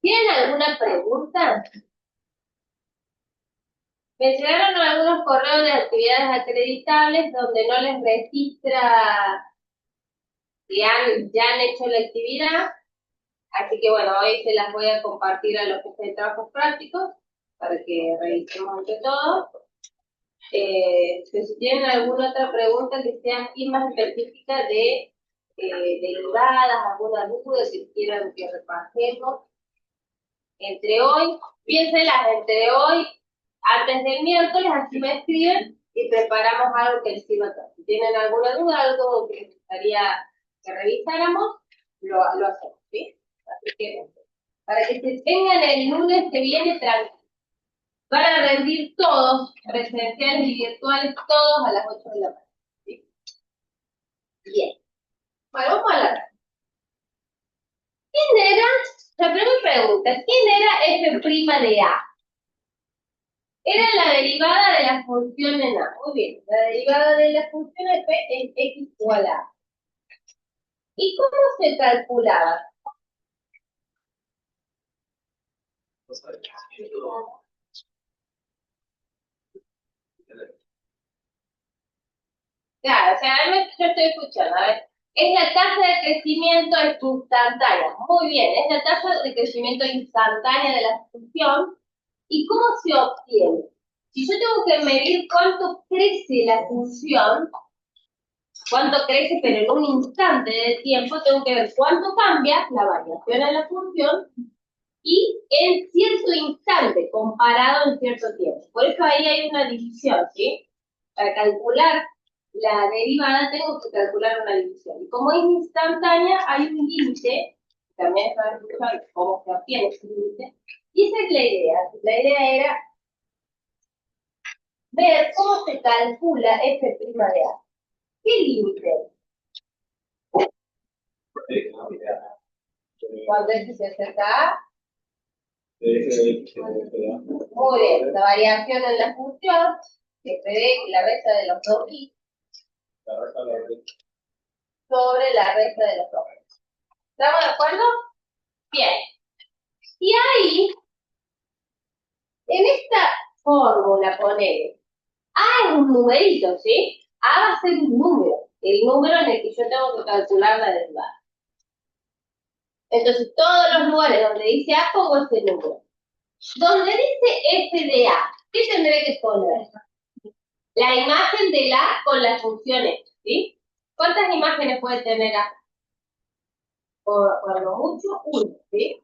¿Tienen alguna pregunta? Me llegaron algunos correos de actividades acreditables donde no les registra que ya han hecho la actividad, así que bueno, hoy se las voy a compartir a los que estén en trabajos prácticos para que revisemos entre todos. Pero si tienen alguna otra pregunta que sea aquí más específica de derivadas, alguna duda que quieran que repasemos, entre hoy, piénsenlas entre hoy, antes del miércoles, así me escriben y preparamos algo que les sirva a todos. Si tienen alguna duda, algo que les gustaría que revisáramos, lo hacemos, ¿sí? Así que, para que se tengan el lunes que viene tranquilo. Van a rendir todos, presenciales y virtuales, todos a las 8 de la mañana. ¿Sí? Bien. Bueno, vamos a la. ¿Quién era? La primera pregunta, ¿quién era f' de A? Era la derivada de la función en A. Muy bien, la derivada de la función f es x igual a A. ¿Y cómo se calculaba? Claro, o sea, yo estoy escuchando, a ver. Es la tasa de crecimiento instantánea. Muy bien, es la tasa de crecimiento instantánea de la función. ¿Y cómo se obtiene? Si yo tengo que medir cuánto crece la función, cuánto crece, pero en un instante de tiempo, tengo que ver cuánto cambia la variación de la función y en cierto instante, comparado en cierto tiempo. Por eso ahí hay una división, ¿sí? Para calcular la derivada tengo que calcular una división. Y como es instantánea, hay un límite, también está escuchando cómo se obtiene ese límite, y esa es la idea. La idea era ver cómo se calcula f' de A. ¿Qué límite? Cuando x se acerca a. Muy bien, la variación en la función, que se ve la resta de los dos y sobre la resta de los dos. ¿Estamos de acuerdo? Bien. Y ahí, en esta fórmula ponele, A es un numerito, ¿sí? A va a ser un número, el número en el que yo tengo que calcular la derivada. Entonces, todos los lugares donde dice A pongo este número. Donde dice f de A, ¿qué tendré que poner? La imagen de la con la función F, ¿sí? ¿Cuántas imágenes puede tener A? Por lo mucho, una, ¿sí?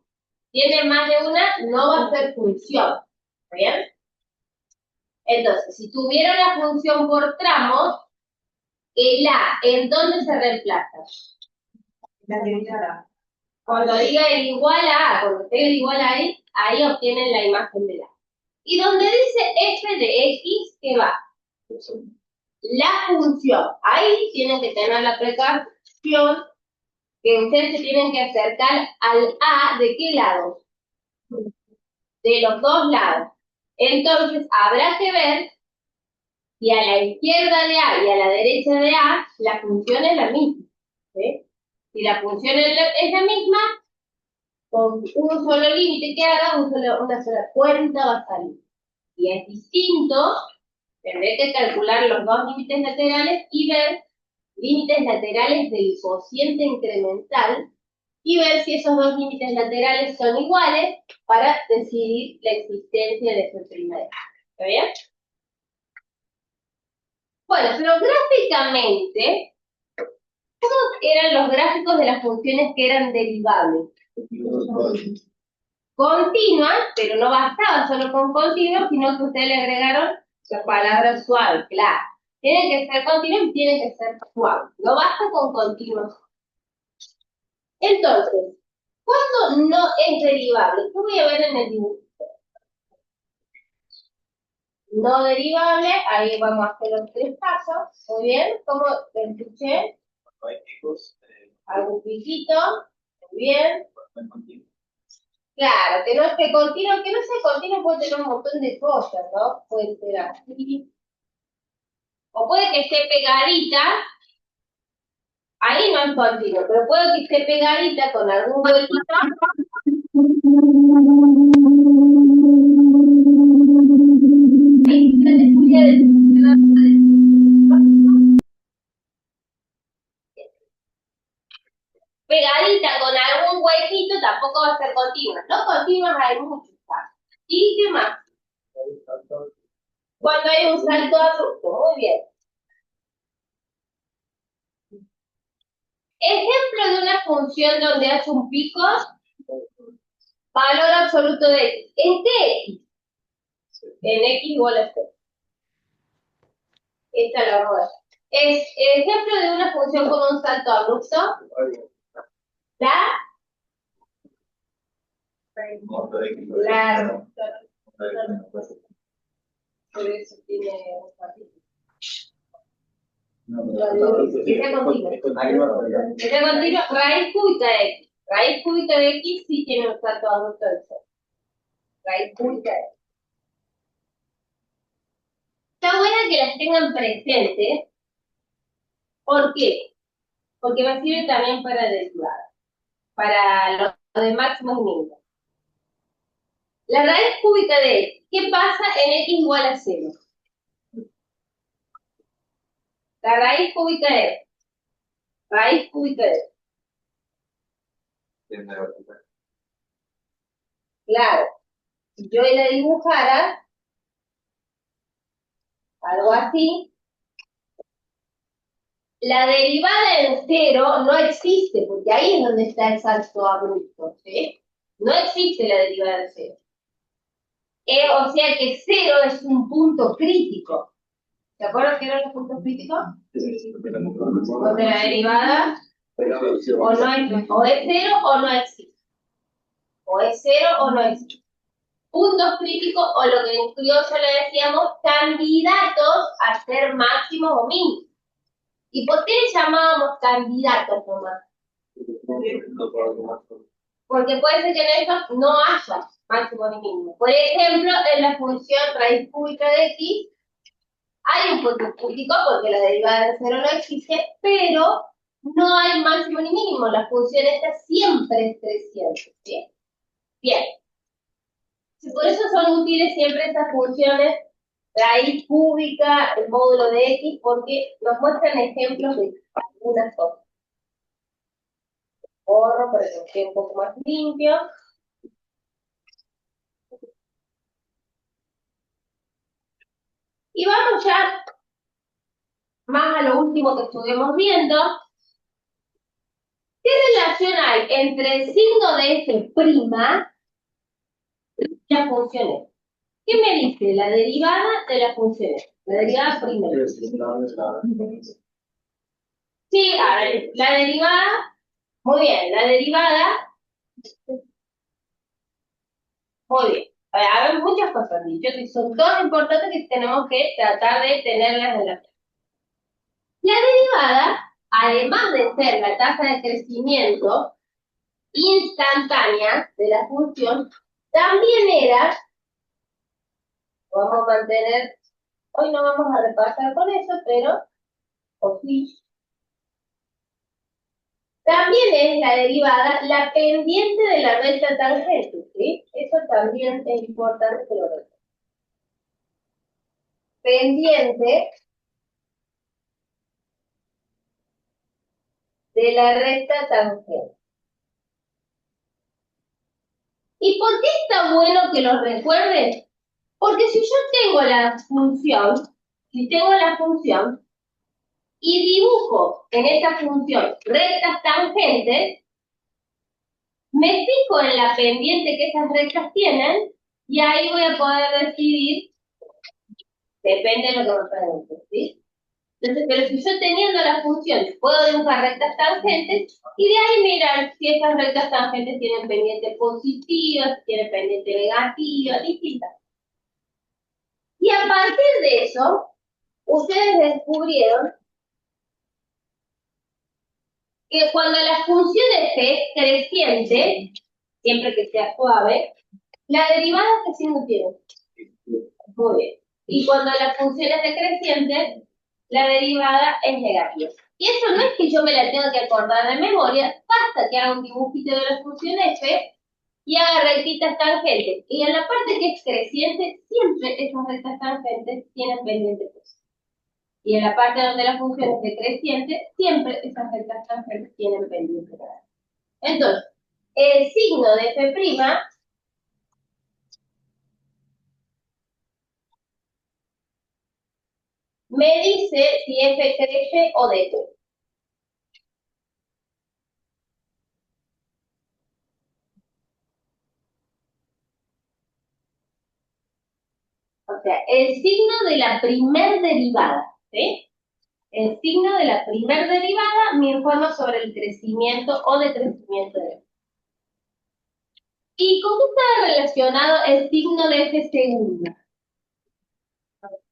Tiene más de una, no va a ser función, ¿bien? Entonces, si tuviera la función por tramos, el A, ¿en dónde se reemplaza? La derivada. Cuando diga el igual a A, cuando tenga el igual a ahí obtienen la imagen de A. Y donde dice f de x, ¿qué va? La función. Ahí tienen que tener la precaución que ustedes se tienen que acercar al A, ¿de qué lado? De los dos lados. Entonces, habrá que ver si a la izquierda de A y a la derecha de A, la función es la misma. ¿Sí? Si la función es la misma, con un solo límite que haga, una sola cuenta va a salir. Si es distinto, tendré que calcular los dos límites laterales y ver límites laterales del cociente incremental y ver si esos dos límites laterales son iguales para decidir la existencia de f'. ¿Está bien? Bueno, pero gráficamente, ¿cómo eran los gráficos de las funciones que eran derivables? Continuas, pero no bastaba solo con continuos, sino que ustedes le agregaron la palabra suave, claro. Tiene que ser continuo y tiene que ser suave. No basta con continuos. Entonces, ¿cuándo no es derivable? ¿Qué voy a ver en el dibujo? No derivable, ahí vamos a hacer los tres pasos. Muy bien, ¿cómo te escuché? Algún piquito, muy bien. Claro, que no esté continuo, que no sea continuo puede tener un montón de cosas, ¿no? Puede ser así. O puede que esté pegadita, ahí no es continuo, pero puede que esté pegadita con algún huequito Pegadita con algún huequito tampoco va a ser continua. No continuas hay muchos. ¿Y qué más? Cuando hay un salto abrupto, muy bien. Ejemplo de una función donde hace un pico, valor absoluto de x. ¿En qué x? En x igual a 0. Esta la vamos a ver. Es ejemplo de una función con un salto abrupto. Claro. Por eso tiene un capítulo. Esa continua, raíz cúbica de x. Raíz cúbica de x sí tiene un salto abrupto de 0. Raíz cúbica de x. Está buena que las tengan presentes. ¿Por qué? Porque me sirve también para derivar, para lo de máximos y mínimos. La raíz cúbica de x, ¿qué pasa en x igual a 0? La raíz cúbica de x. Raíz cúbica de x. Claro, si yo la dibujara, algo así, la derivada en 0 no existe, porque ahí es donde está el salto abrupto, ¿sí? No existe la derivada en 0. O sea que 0 es un punto crítico. ¿Se acuerdan qué eran los puntos críticos? Donde la derivada o no es, o es 0 o no existe. O es 0 o no existe. Puntos críticos, o lo que en criollo le decíamos, candidatos a ser máximos o mínimos. ¿Y por qué le llamábamos candidatos nomás? Porque puede ser que en estos no haya máximo ni mínimo. Por ejemplo, en la función raíz cúbica de x, hay un punto crítico porque la derivada de 0 no existe, pero no hay máximo ni mínimo. La función esta siempre es creciente. ¿Sí? Bien. Por eso son útiles siempre estas funciones raíz cúbica, el módulo de x, porque nos muestran ejemplos de algunas cosas. Borro para que quede un poco más limpio. Y vamos ya más a lo último que estuvimos viendo. ¿Qué relación hay entre el signo de f' y la función f? ¿Qué me dice la derivada de la función f? La derivada primera. Sí, a ver, la derivada, muy bien, la derivada, muy bien. A ver, muchas cosas dichas y son todas importantes que tenemos que tratar de tenerlas en la mente. La derivada, además de ser la tasa de crecimiento instantánea de la función, también era, vamos a mantener, hoy no vamos a repasar con eso, pero, o sí, también es la derivada la pendiente de la recta tangente, ¿sí? Eso también es importante que lo recuerden. Pendiente de la recta tangente. ¿Y por qué está bueno que lo recuerden? Porque si yo tengo la función, y dibujo en esta función rectas tangentes, me fijo en la pendiente que esas rectas tienen y ahí voy a poder decidir, depende de lo que me pregunten, ¿sí? Entonces, pero si yo teniendo la función puedo dibujar rectas tangentes y de ahí mirar si esas rectas tangentes tienen pendiente positiva, si tienen pendiente negativa, distintas. Y a partir de eso, ustedes descubrieron que cuando la función f es creciente, siempre que sea suave, la derivada que signo tiene. Muy bien. Y cuando la función es decreciente, la derivada es negativa. Y eso no es que yo me la tenga que acordar de memoria, basta que haga un dibujito de la función f y haga rectitas tangentes. Y en la parte que es creciente, siempre esas rectas tangentes tienen pendiente positiva. Y en la parte donde la función es decreciente, siempre esas rectas tangentes tienen pendiente negativa. Entonces, el signo de f' me dice si f crece o decrece. O sea, el signo de la primer derivada, ¿sí? El signo de la primer derivada me informa sobre el crecimiento o decrecimiento de f. ¿Y con qué está relacionado el signo de f segunda?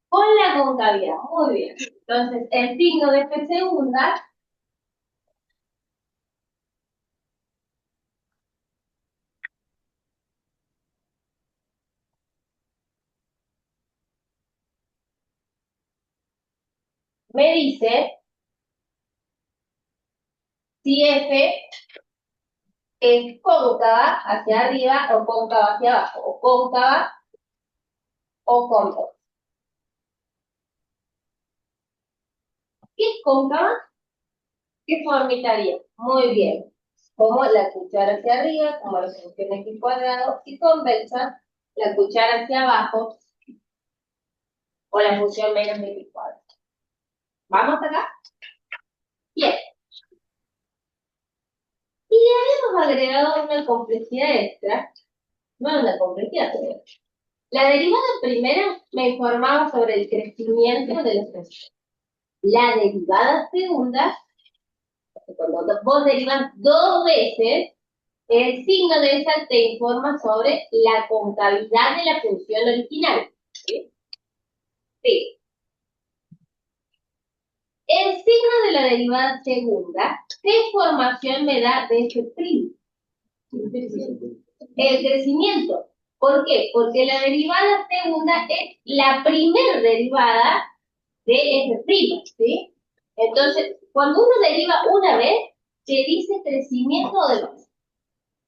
Con la concavidad, muy bien. Entonces, el signo de f segunda me dice si f es cóncava hacia arriba o cóncava hacia abajo, o cóncava o cóncava. ¿Qué es cóncava? ¿Qué formita haría? Muy bien. Como la cuchara hacia arriba, como la función x cuadrado, y convexa, la cuchara hacia abajo, o la función menos x cuadrado. ¿Vamos acá? Bien. Y habíamos agregado una complejidad extra, no una complejidad, pero la derivada primera me informaba sobre el crecimiento de la función. La derivada segunda, cuando vos derivas dos veces, el signo de esa te informa sobre la concavidad de la función original. ¿Sí? Sí. El signo de la derivada segunda, ¿qué información me da de ese primo? El crecimiento. ¿Por qué? Porque la derivada segunda es la primer derivada de f', ¿sí? Entonces, cuando uno deriva una vez, te dice crecimiento de dos.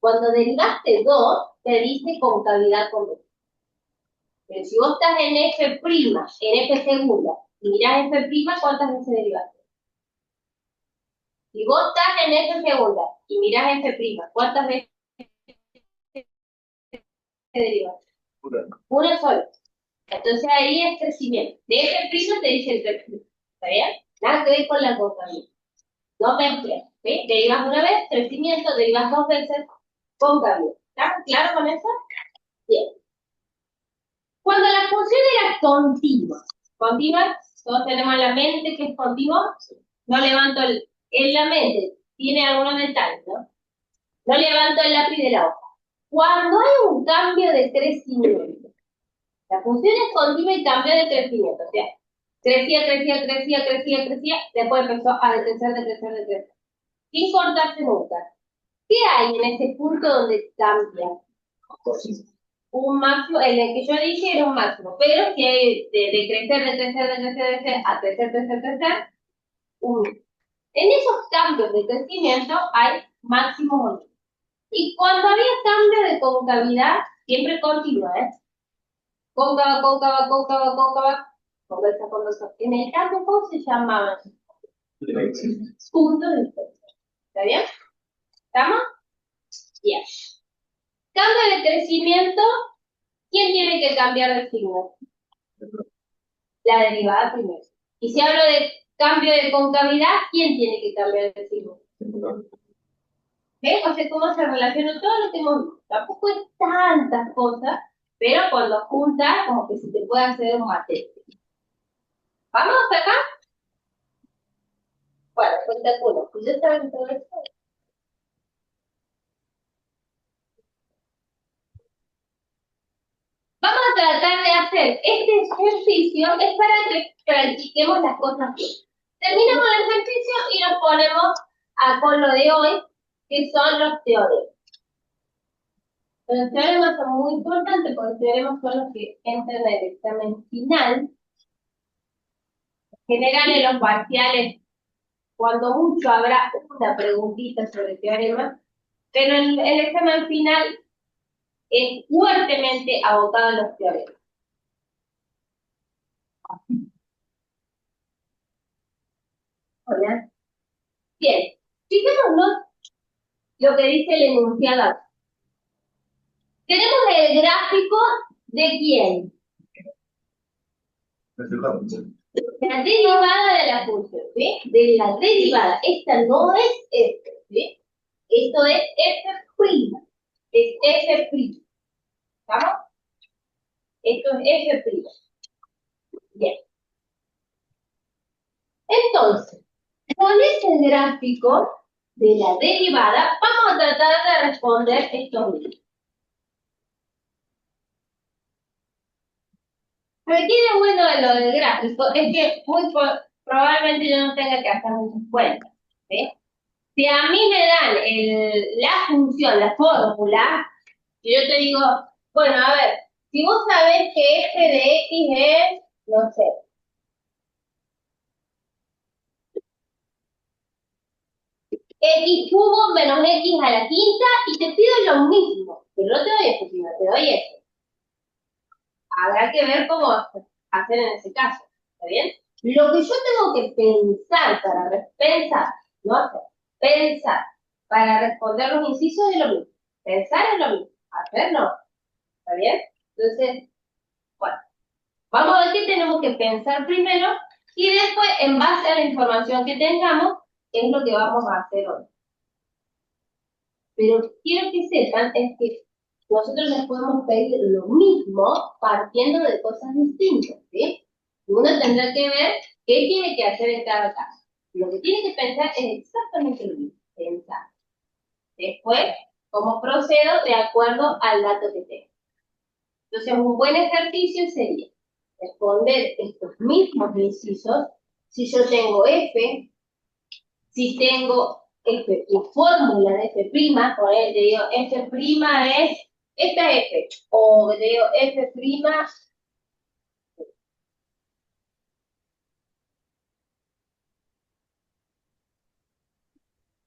Cuando derivaste dos, te dice concavidad con dos. Pero si vos estás en f' segunda, y mirás f', ¿cuántas veces derivaste? Si vos estás en f segunda y mirás f', ¿cuántas veces derivaste? Una sola. Entonces ahí es crecimiento. De f' te dice el crecimiento. ¿Está bien? Nada que ver con la concavidad. No mezcles. ¿Sí? Derivas una vez, crecimiento, derivas dos veces, concavidad. ¿Estamos claros con eso? Bien. Cuando la función era continua, todos tenemos en la mente que es continua, no levanto en la mente, tiene algunos detalles, ¿no? No levanto el lápiz de la hoja. Cuando hay un cambio de crecimiento, la función es continua y cambio de crecimiento, o sea, crecía, después empezó a decrecer, sin cortarse nunca. ¿Qué hay en ese punto donde cambia? Un máximo, en el que yo dije era un máximo, pero que hay de crecer, a crecer, en esos cambios de crecimiento hay máximo. Y cuando había cambio de concavidad, siempre continua, ¿eh? Cóncava, conversa. En el cambio, ¿cómo se llamaba? Punto de inflexión. ¿Está bien? ¿Estamos? Bien. Cambio de crecimiento, ¿quién tiene que cambiar de signo? La derivada primero. Y si hablo de cambio de concavidad, ¿quién tiene que cambiar de signo? ¿Ves? O sea, cómo se relaciona todo lo que hemos visto. Tampoco es tantas cosas, pero cuando juntas, como que se te puede hacer un mate. ¿Vamos hasta acá? Bueno, espectacular. Pues ya saben todo esto. Vamos a tratar de hacer este ejercicio, es para que practiquemos las cosas bien. Terminamos el ejercicio y nos ponemos con lo de hoy, que son los teoremas. Los teoremas son muy importantes porque los teoremas son los que entran en el examen final. En general, en los parciales, cuando mucho habrá una preguntita sobre teoremas, pero en el examen final es fuertemente abocado a los teoremas. Hola. Bien, fijémonos lo que dice el enunciado. Tenemos el gráfico de quién. La derivada de la función, ¿sí? De la derivada. Esta no es F, ¿sí? Esto es F'. Es F'. ¿Estamos? Esto es F'. Bien. Entonces, con ese gráfico de la derivada, vamos a tratar de responder estos mismos. Lo que tiene bueno de lo del gráfico es que probablemente yo no tenga que hacer muchas cuentas. ¿Sí? Si a mí me dan la función, la fórmula, y yo te digo, bueno, a ver, si vos sabés que f de x es, no sé, x cubo menos x a la quinta, y te pido lo mismo, pero no te doy este sino te doy este. Habrá que ver cómo hacer en ese caso, ¿está bien? Lo que yo tengo que pensar no hacer, pensar para responder los incisos es lo mismo. Pensar es lo mismo, hacer no, ¿está bien? Entonces, bueno, vamos a ver qué tenemos que pensar primero y después, en base a la información que tengamos, es lo que vamos a hacer hoy. Pero quiero que sepan es que nosotros les podemos pedir lo mismo partiendo de cosas distintas, ¿sí? Y uno tendrá que ver qué tiene que hacer en cada caso. Lo que tiene que pensar es exactamente lo mismo, pensar. Después, cómo procedo de acuerdo al dato que tengo. Entonces, un buen ejercicio sería responder estos mismos incisos si yo tengo F, si tengo F, la fórmula de F', por él te digo, F' es esta F, o te digo F'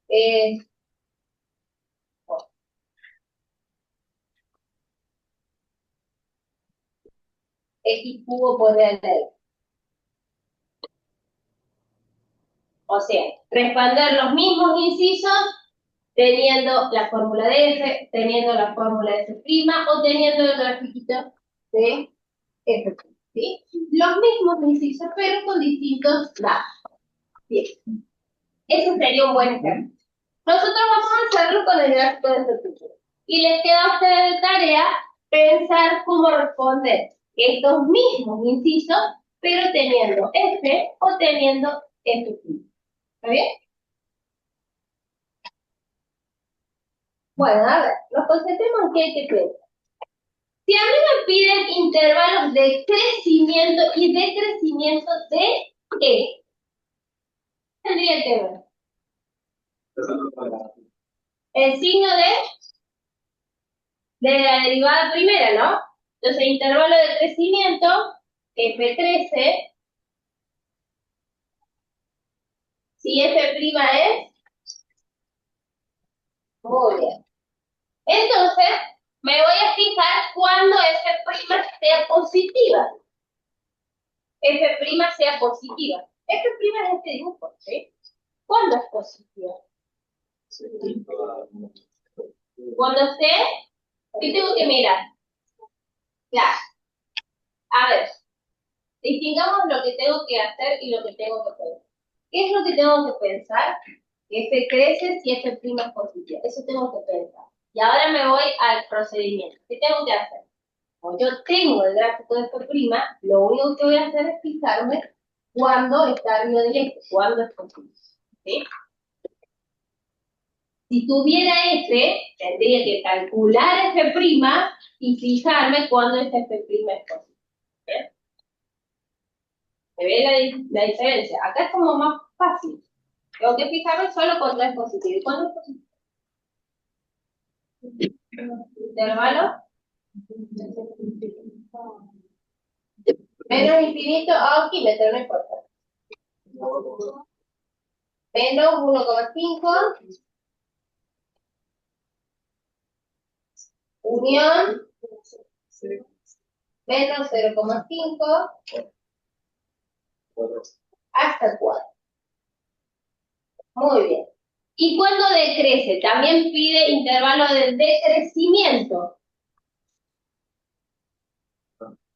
es X cubo por el. O sea, responder los mismos incisos teniendo la fórmula de F, teniendo la fórmula de F' o teniendo el grafiquito de F', ¿sí? Los mismos incisos, pero con distintos datos. Bien, eso sería un buen ejemplo. Nosotros vamos a hacerlo con el gráfico de F'. Y les queda a ustedes de tarea pensar cómo responder estos mismos incisos, pero teniendo F o teniendo F'. ¿Está bien? Bueno, a ver, nos concentremos en qué hay que pensar. Si a mí me piden intervalos de crecimiento y decrecimiento de E, tendría que ver el signo de la derivada primera, ¿no? Entonces, intervalo de crecimiento, F13, si F' es, muy bien. Entonces, me voy a fijar cuando F' sea positiva. F' sea positiva. F' es este dibujo, ¿sí? ¿Cuándo es positiva? Cuando esté, ¿qué tengo que mirar? Claro. A ver, distingamos lo que tengo que hacer y lo que tengo que pensar. ¿Qué es lo que tengo que pensar? Que F crece si F' es positiva. Eso tengo que pensar. Y ahora me voy al procedimiento. ¿Qué tengo que hacer? Como yo tengo el gráfico de F', lo único que voy a hacer es fijarme cuándo está arriba del eje, cuándo es posible. ¿Sí? Si tuviera F, tendría que calcular F' y fijarme cuándo ese F' es posible. ¿Bien? ¿Se ve la diferencia? Acá es como más fácil. Tengo que fijarme solo cuando es positivo. ¿Y cuándo es positivo? Intervalo. Menos infinito a un kilómetro, no importa. Menos 1,5. unión menos 0,5 hasta 4. Muy bien. ¿Y cuándo decrece? También pide intervalo de decrecimiento.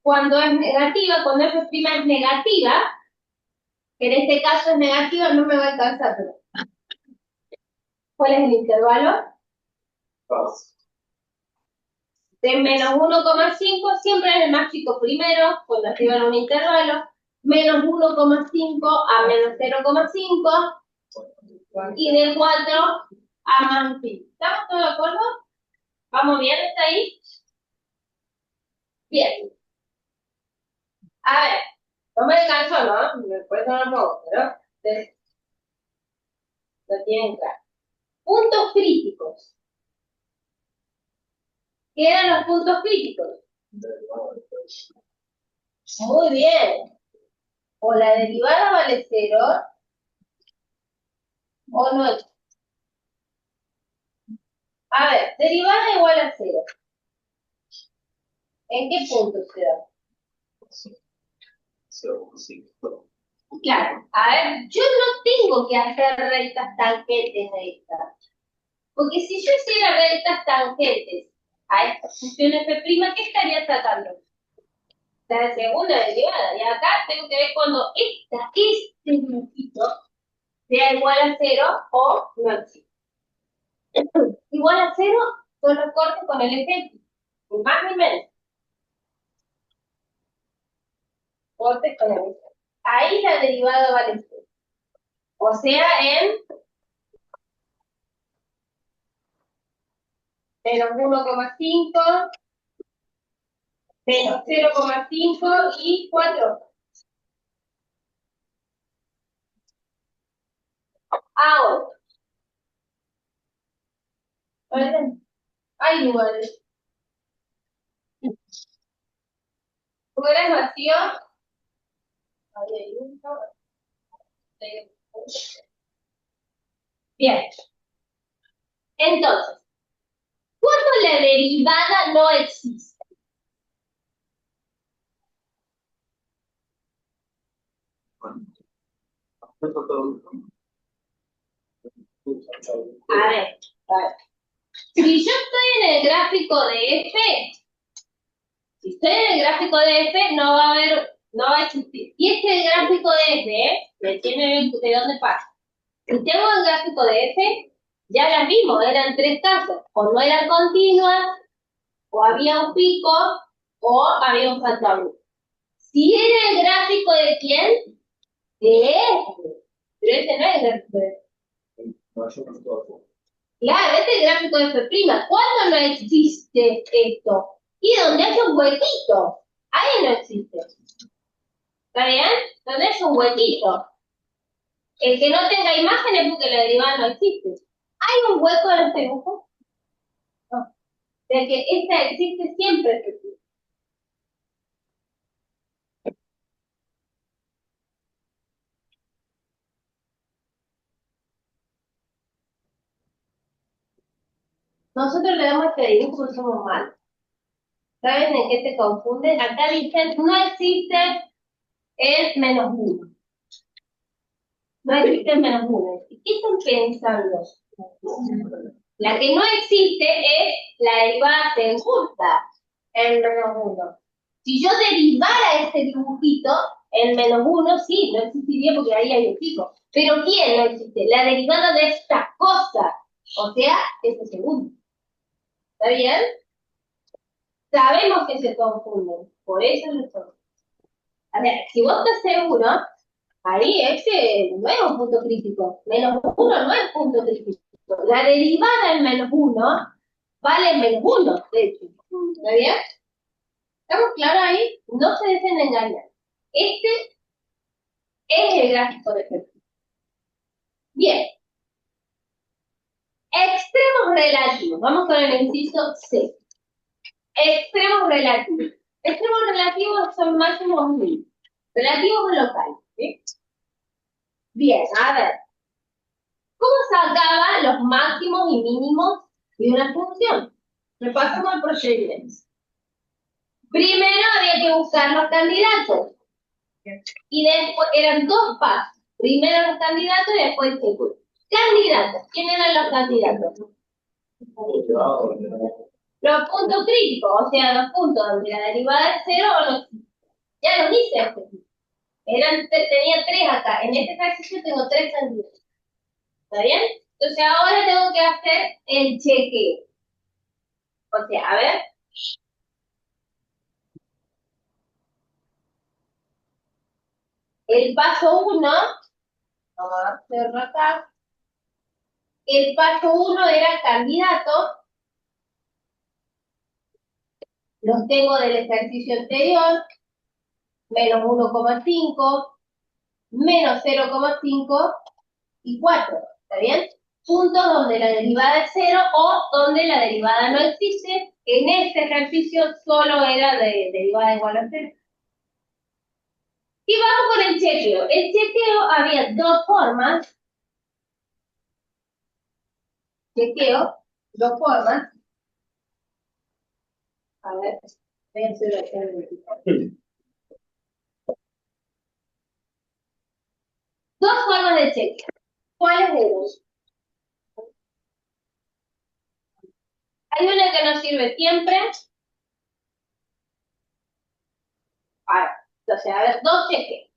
Cuando es negativa, cuando f' es negativa, que en este caso es negativa, no me va a alcanzar, pero ¿cuál es el intervalo? De menos 1,5, siempre es el más chico primero, cuando activan un intervalo, menos 1,5 a menos 0,5, y de 4 a más pi. ¿Estamos todos de acuerdo? ¿Vamos bien hasta ahí? Bien. A ver, no me alcanzó, ¿no? Después no lo pongo, pero lo tienen claro. Puntos críticos. ¿Qué eran los puntos críticos? Muy bien. O la derivada vale 0, o no. A ver, derivada igual a 0. ¿En qué punto se da? 0,5. Claro, a ver, yo no tengo que hacer rectas tangentes de estas. Porque si yo hiciera rectas tangentes a esta función f', ¿qué estaría sacando? La segunda derivada. Y acá tengo que ver cuando este dibujito sea igual a 0 o no existe. Igual a 0 son los cortes con el ejemplo. Ni más ni menos. Cortes con el ejemplo. Ahí la derivada vale 0. O sea, en menos 1,5, menos 0,5 y 4. Ahora, hay lugares. Lugares vacíos. Ahí hay uno. Bien. Entonces, ¿cuándo la derivada no existe? A ver. Si yo estoy en el gráfico de f, si estoy en el gráfico de f, no va a existir. Y este gráfico de f, me tiene de dónde pasa. Si tengo el gráfico de f, ya las vimos, eran 3 casos. O no eran continuas, o había un pico, o había un factor. Si era el gráfico de quién, de f. Pero este no es el gráfico de f. Claro, este es el gráfico de f'. ¿Cuándo no existe esto? Y donde hay un huequito. Ahí no existe. ¿Está bien? Donde hay un huequito. El que no tenga imágenes porque la derivada no existe. ¿Hay un hueco en este dibujo? No. De que esta existe siempre. Nosotros le damos este dibujo y somos malos. ¿Saben en qué se confunden? Acá dicen, no existe el menos 1. No existe el menos 1. ¿Y qué están pensando? La que no existe es la derivada segunda, el menos 1. Si yo derivara este dibujito, el menos 1 sí, no existiría porque ahí hay un pico. Pero ¿quién no existe? La derivada de esta cosa. O sea, este segundo. ¿Está bien? Sabemos que se confunden. Por eso lo son. A ver, si vos estás seguro, ahí ese no es un punto crítico. Menos 1 no es punto crítico. La derivada en menos 1 vale menos 1, de hecho. ¿Está bien? ¿Estamos claros ahí? No se dejen engañar. Este es el gráfico de ejemplo. Bien. Extremos relativos. Vamos con el inciso C. Extremos relativos. Extremos relativos son máximos o mínimos. Relativos o locales. ¿Sí? Bien, a ver. ¿Cómo sacaba los máximos y mínimos de una función? Repasamos el procedimiento. Primero había que buscar los candidatos. Y después eran dos pasos. Primero los candidatos y después el círculo. Candidatos. ¿Quién eran los candidatos? Los puntos críticos, o sea, los puntos donde la derivada es cero o no. Ya lo hice. Tenía tres acá. En este ejercicio tengo tres candidatos. ¿Está bien? Entonces ahora tengo que hacer el chequeo. O sea, a ver. El paso 1, vamos a hacerlo acá. El paso 1 era candidato. Los tengo del ejercicio anterior. Menos 1,5, menos 0,5 y 4. ¿Está bien? Puntos donde la derivada es 0 o donde la derivada no existe. En este ejercicio solo era de derivada igual a 0. Y vamos con el chequeo. El chequeo había dos formas. Chequeo, dos formas. A ver, voy a hacer acá. Dos formas de chequeo. ¿Cuáles eran? Hay una que nos sirve siempre. Entonces, a ver, dos chequeos.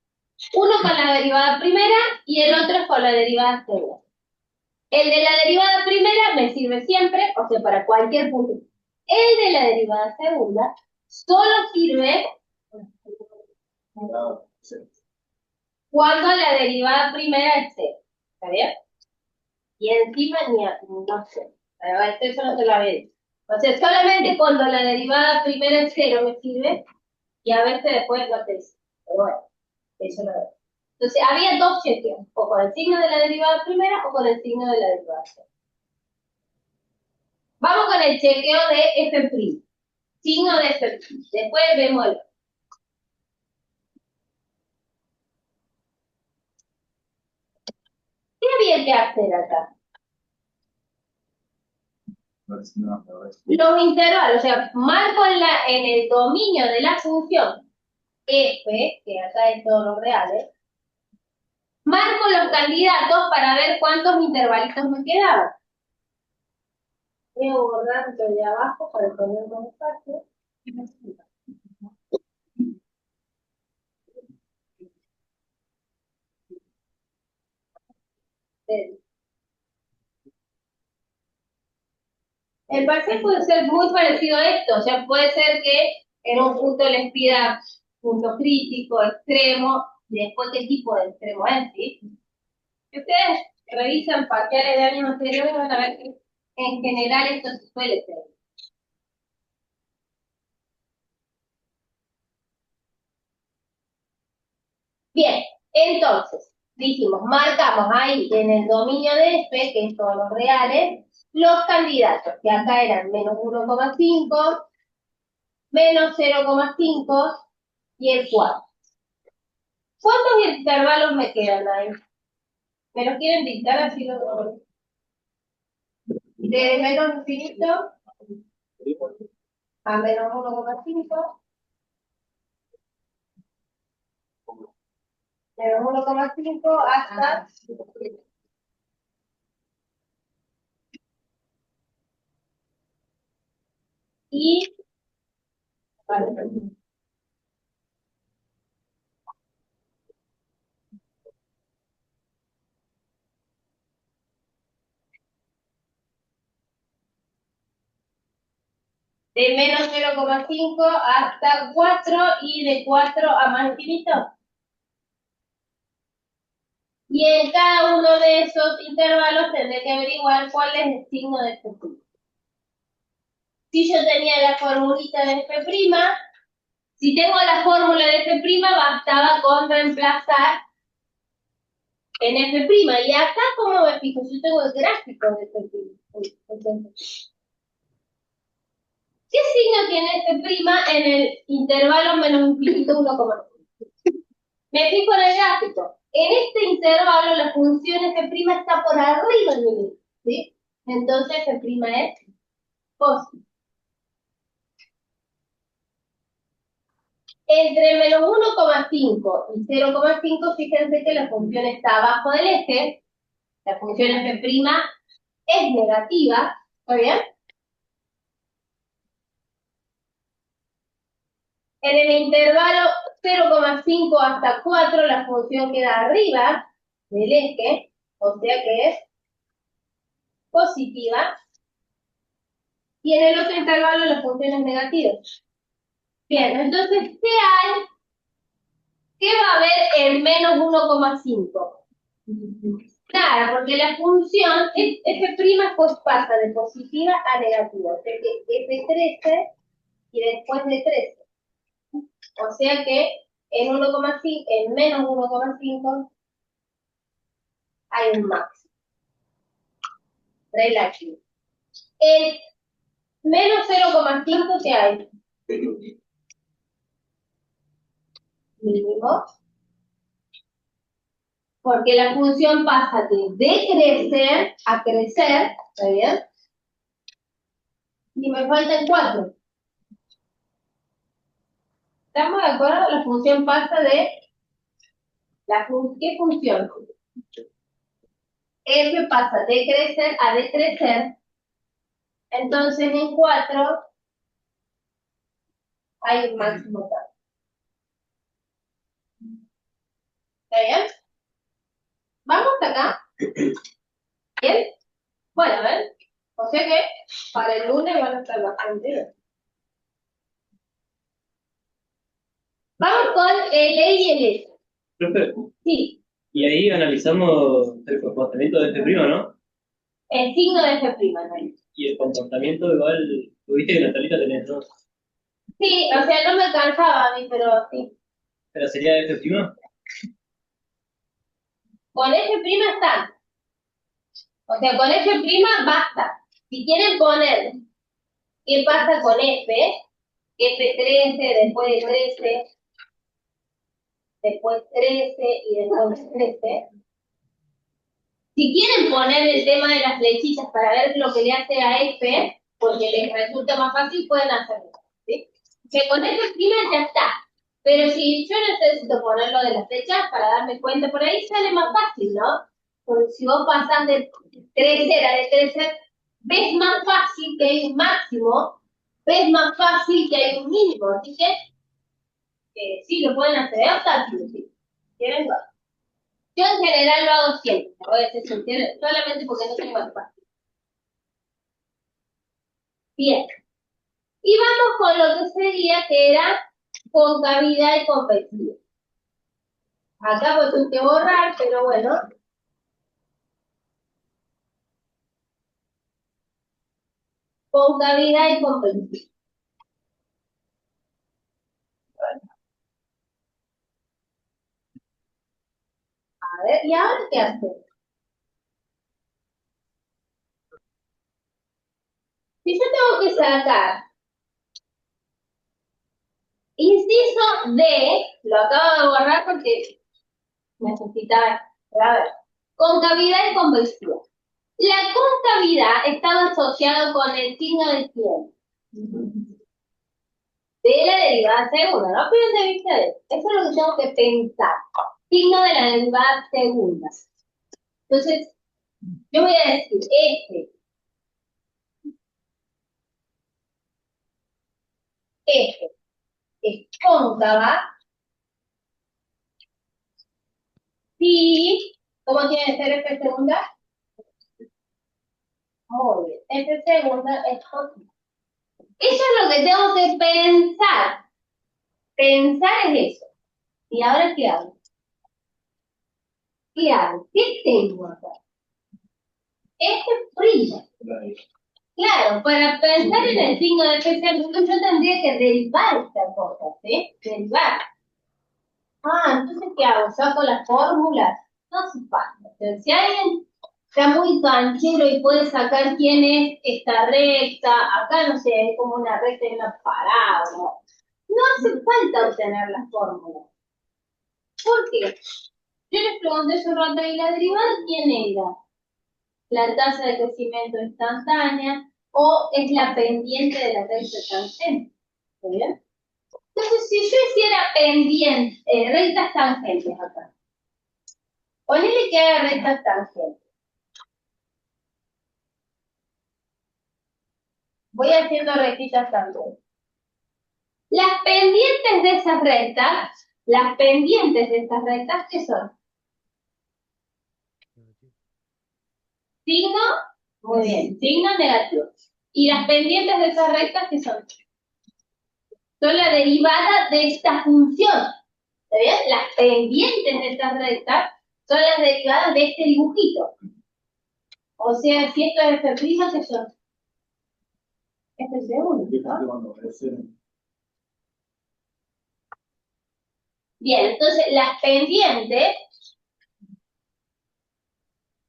Uno con la derivada primera y el otro con la derivada segunda. El de la derivada primera me sirve siempre, o sea, para cualquier punto. El de la derivada segunda solo sirve cuando la derivada primera es cero. ¿Está bien? Y encima no sé. Eso no te lo había dicho. O sea, solamente cuando la derivada primera es cero me sirve y a veces después no te dice. Pero bueno, eso no es. Entonces, había dos chequeos, o con el signo de la derivada primera o con el signo de la derivada segunda. Vamos con el chequeo de F'. Signo de F'. Después vemos el. ¿Qué había que hacer acá? Los intervalos, o sea, marco en el dominio de la función F, que acá es todos los reales, marco los candidatos para ver cuántos intervalitos me quedaban. Voy a borrar esto de abajo para poner más espacio. El parcial puede ser muy parecido a esto, o sea, puede ser que en un punto les pida punto crítico, extremo, y después qué tipo de extremo es, ¿sí? Si ustedes revisan parciales de años anteriores, van a ver que en general esto se suele ser. Bien, entonces, dijimos, marcamos ahí en el dominio de F, que es todos los reales, los candidatos, que acá eran menos 1,5, menos 0,5 y el 4. ¿Cuántos intervalos me quedan ahí? ¿Me los quieren dictar así lo de menos infinito a menos 1,5, menos 1,5 hasta y de menos 0,5 hasta 4 y de 4 a más infinito. Y en cada uno de esos intervalos tendré que averiguar cuál es el signo de F'. Si yo tenía la formulita de F', si tengo la fórmula de F', bastaba con reemplazar en F'. Y acá, ¿cómo me fijo? Yo tengo el gráfico de F'. ¿Qué signo tiene F' en el intervalo menos infinito 1,5? Me fijo en el gráfico. En este intervalo la función F' está por arriba del límite, ¿sí? Entonces F' es posible. Entre menos 1,5 y 0,5, fíjense que la función está abajo del eje, la función f' es negativa, ¿está bien? En el intervalo 0,5 hasta 4, la función queda arriba del eje, o sea que es positiva, y en el otro intervalo la función es negativa. Bien, entonces, ¿qué va a haber en menos 1,5? Nada, porque la función f' pues pasa de positiva a negativa, o sea que f crece y después de 13. O sea que en 1,5, en menos 1,5 hay un máximo relativo. En menos 0,5 ¿qué hay? Mínimo. Porque la función pasa de decrecer a crecer, ¿está bien? Y me faltan 4. ¿Estamos de acuerdo? La función pasa de... ¿Qué función? F pasa de crecer a decrecer. Entonces en 4 hay un máximo tal. ¿Está bien? ¿Vamos hasta acá? ¿Bien? Bueno, a ver. O sea que para el lunes van a estar bastante bien. Vamos con el E y el S. Profe, Sí, y ahí analizamos el comportamiento de este ¿no? el signo de F', ¿no? Y el comportamiento igual, tuviste que Natalita tenés, ¿no? Sí, o sea, no me alcanzaba a mí, pero sí. Pero sería F'. Con F' están. O sea, con F' basta. Si quieren poner qué pasa con F 13, después de 13, después 13 y después 13. Si quieren poner el tema de las flechitas para ver lo que le hace a F, porque les resulta más fácil, pueden hacerlo. ¿Sí? Que con F' ya está. Pero si yo necesito ponerlo de las flechas para darme cuenta por ahí, sale más fácil, ¿no? Porque si vos pasás de crecer a decrecer, ves más fácil que hay un máximo, ves más fácil que hay un mínimo. Así que sí, lo pueden hacer. Es fácil, sí. ¿Quieren? Yo en general lo hago siempre, voy a ser sincera, solamente porque no tengo espacio. Bien. Y vamos con lo que sería que era concavidad y convexidad. Acá pues tengo que borrar, pero bueno. Concavidad y convexidad. A ver, ¿y ahora qué hacemos? Si yo tengo que sacar inciso D, lo acabo de borrar porque necesitaba, a ver, concavidad y convexidad. La concavidad estaba asociado con el signo de quién? De la derivada segunda, no pierdan de vista eso. Eso es lo que tengo que pensar. Signo de la derivada segunda. Entonces, yo voy a decir, F es cóncava si, ¿cómo tiene que ser F segunda? Muy bien, F segunda es cóncava. Eso es lo que tengo que pensar. Pensar es eso. ¿Y ahora qué hago? ¿Qué hago? ¿Qué tengo acá? F prima. Claro, para pensar en el signo de especial, yo tendría que derivar esta cosa, ¿sí? Derivar. Ah, entonces, ¿qué hago? ¿Saco las fórmulas? No hace falta. O sea, si alguien está muy canchero y puede sacar quién es esta recta, acá no sé, es como una recta y una parada. No hace falta obtener las fórmulas. ¿Por qué? Yo les pregunté hace un rato, ¿y la derivada quién era? ¿La tasa de crecimiento instantánea o es la pendiente de la recta tangente? ¿Está bien? Entonces, si yo hiciera pendiente, rectas tangentes acá, ponele que haga rectas tangentes. Voy haciendo rectitas tangentes. Las pendientes de esas rectas, ¿qué son? Signo, muy bien, signo negativo. Y las pendientes de esas rectas, ¿qué son? Son la derivada de esta función. ¿Está bien? Las pendientes de estas rectas son las derivadas de este dibujito. O sea, si esto es f', ¿qué son? Este es segundo, ¿no? Bien, entonces las pendientes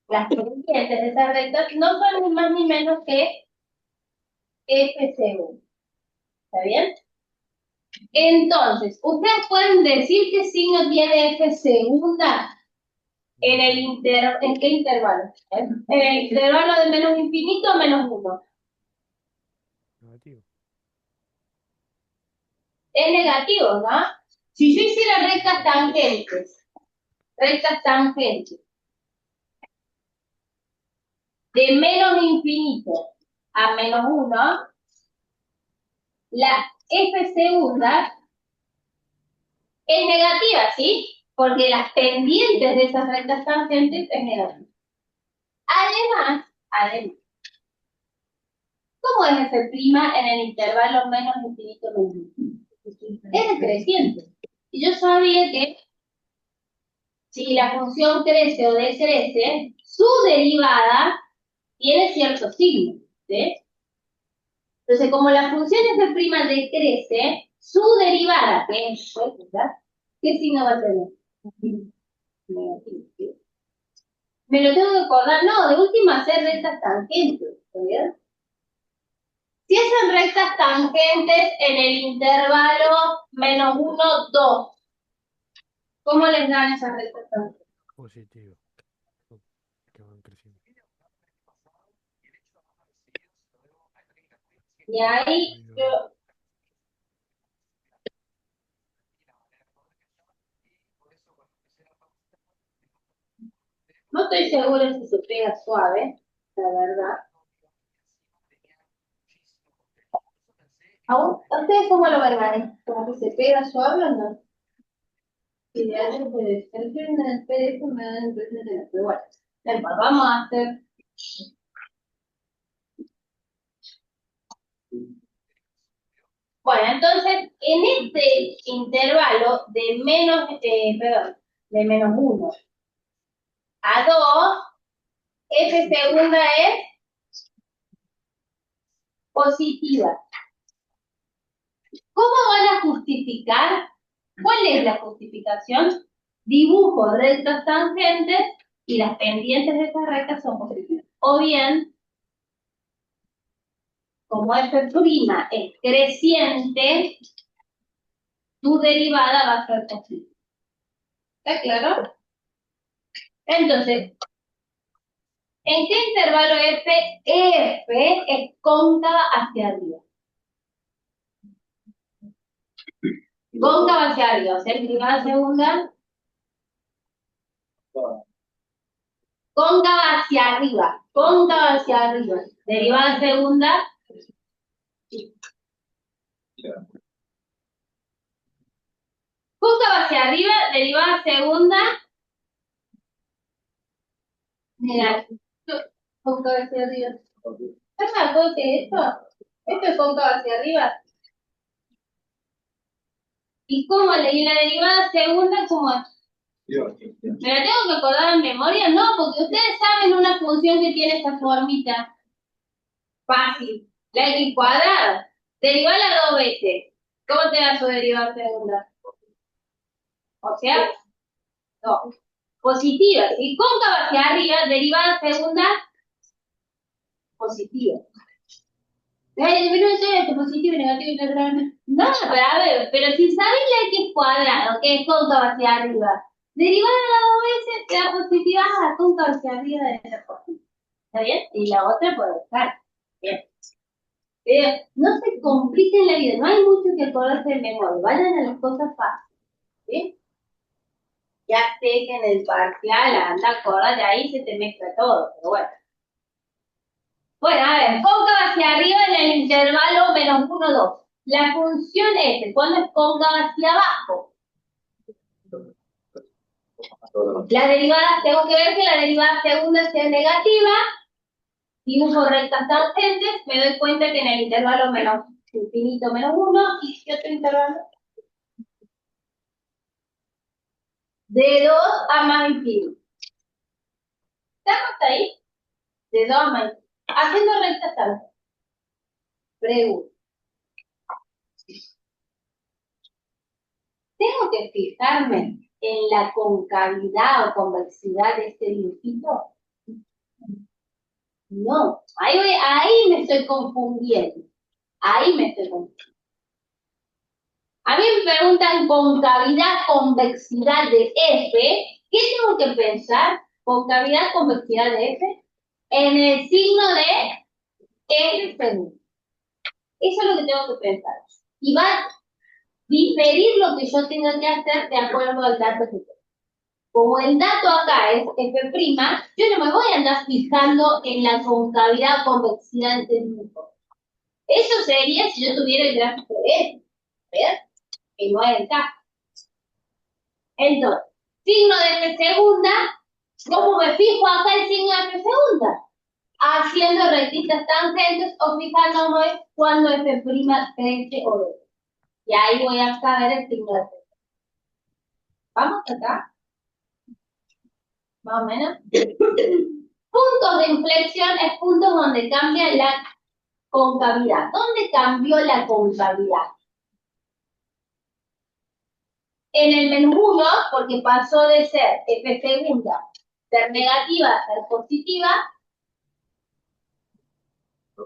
de esas rectas no son ni más ni menos que f'. ¿Está bien? Entonces, ustedes pueden decir qué signo tiene f segunda ¿en qué intervalo? En el intervalo de menos infinito a menos 1. Negativo. Es negativo, ¿no? Si yo hiciera rectas tangentes, de menos infinito a menos 1, la f segunda es negativa, ¿sí? Porque las pendientes de esas rectas tangentes es negativa. Además, ¿cómo es f' en el intervalo menos infinito menos infinito? Es decreciente. Y yo sabía que si la función crece o decrece, su derivada tiene cierto signo, ¿sí? Entonces, como la función f' decrece, su derivada, que es, ¿qué signo va a tener? Negativo, ¿sí? Me lo tengo que acordar, no, de última hacer rectas tangentes, ¿está bien? Si hacen rectas tangentes en el intervalo menos 1, 2, ¿cómo les dan esas rectas tangentes? Positivo. Que van creciendo. Y ahí yo no estoy segura si se pega suave, la verdad. ¿A ustedes cómo lo ven? ¿Como que se pega suave o no? Sí, de algo puede ser que en el PDF me da la impresión de que, pero bueno, vamos a hacer. Bueno, entonces, en este intervalo de menos 1 a 2, f segunda es positiva. ¿Cómo van a justificar? ¿Cuál es la justificación? Dibujo rectas tangentes y las pendientes de esas rectas son positivas. O bien, como f' es creciente, tu derivada va a ser positiva. ¿Está claro? Entonces, ¿en qué intervalo f? F es cóncava hacia arriba. Cóncava hacia arriba, o sea, derivada segunda. Cóncava hacia arriba. Cóncava hacia arriba. Derivada segunda. Cóncava hacia arriba, derivada segunda. Negativo. Cóncava hacia arriba. ¿No me acuerdo que esto? Esto es cóncava hacia arriba. ¿Y cómo leí la derivada segunda? ¿Cómo es? ¿Me la tengo que acordar en memoria? No, porque ustedes saben una función que tiene esta formita. Fácil. La x cuadrada. Derivarla 2 veces. ¿Cómo te da su derivada segunda? O sea, 2. Positiva. Y cóncava hacia arriba, derivada segunda, positiva. Ay, pero eso es positivo y negativo y lateral. No, pero a ver, pero si sabes la x cuadrado, que es cóncava hacia arriba, derivada 2 veces te da positiva a cóncava hacia arriba de esa positiva. ¿Está bien? Y la otra puede estar. Bien. No se compliquen la vida, no hay mucho que acordarse de memoria, vayan a las cosas fáciles, ¿sí? Ya sé que en el parcial, anda, acordate, ahí se te mezcla todo, pero bueno. Bueno, a ver, cóncava hacia arriba en el intervalo menos 1, 2. La función f, ¿cuándo es cóncava hacia abajo? La derivada, tengo que ver que la derivada segunda sea negativa. Dibujo rectas tangentes, me doy cuenta que en el intervalo menos infinito menos 1, y ¿qué otro intervalo? De 2 a más infinito. ¿Estamos ahí? De 2 a más infinito. Haciendo rectas tangentes. Pregunta. ¿Tengo que fijarme en la concavidad o convexidad de este dibujito? No, ahí me estoy confundiendo. Ahí me estoy confundiendo. A mí me preguntan concavidad, convexidad de F. ¿Qué tengo que pensar? Concavidad, convexidad de F en el signo de F segundo. Eso es lo que tengo que pensar. Y va a diferir lo que yo tenga que hacer de acuerdo al dato que tengo. Como el dato acá es F', yo no me voy a andar fijando en la concavidad o convexidad de este dibujo. Eso sería si yo tuviera el gráfico de F. ¿Ves? Que no es el caso. Entonces, signo de F segunda, ¿cómo me fijo acá el signo de F segunda? Haciendo rectitas tangentes o fijándome cuando F' crece o deja. Y ahí voy a saber el signo de F. ¿Vamos acá? Más o menos. Puntos de inflexión es puntos donde cambia la concavidad. ¿Dónde cambió la concavidad? En el menos 1, porque pasó de ser F segunda, ser negativa a ser positiva.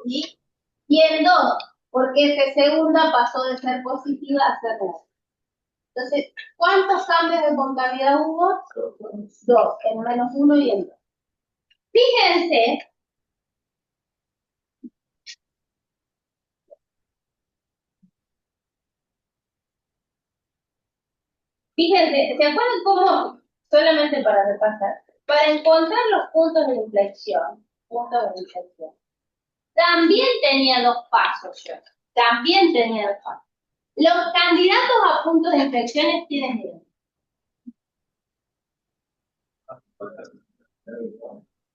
¿Sí? Y en 2, porque F segunda pasó de ser positiva a ser negativa. Entonces, ¿cuántos cambios de concavidad hubo? 2, en menos 1 y en 2. Fíjense, ¿se acuerdan cómo, solamente para repasar, para encontrar los puntos de inflexión, también tenía 2 pasos yo, también tenía 2 pasos. Los candidatos a puntos de inflexión tienen dinero.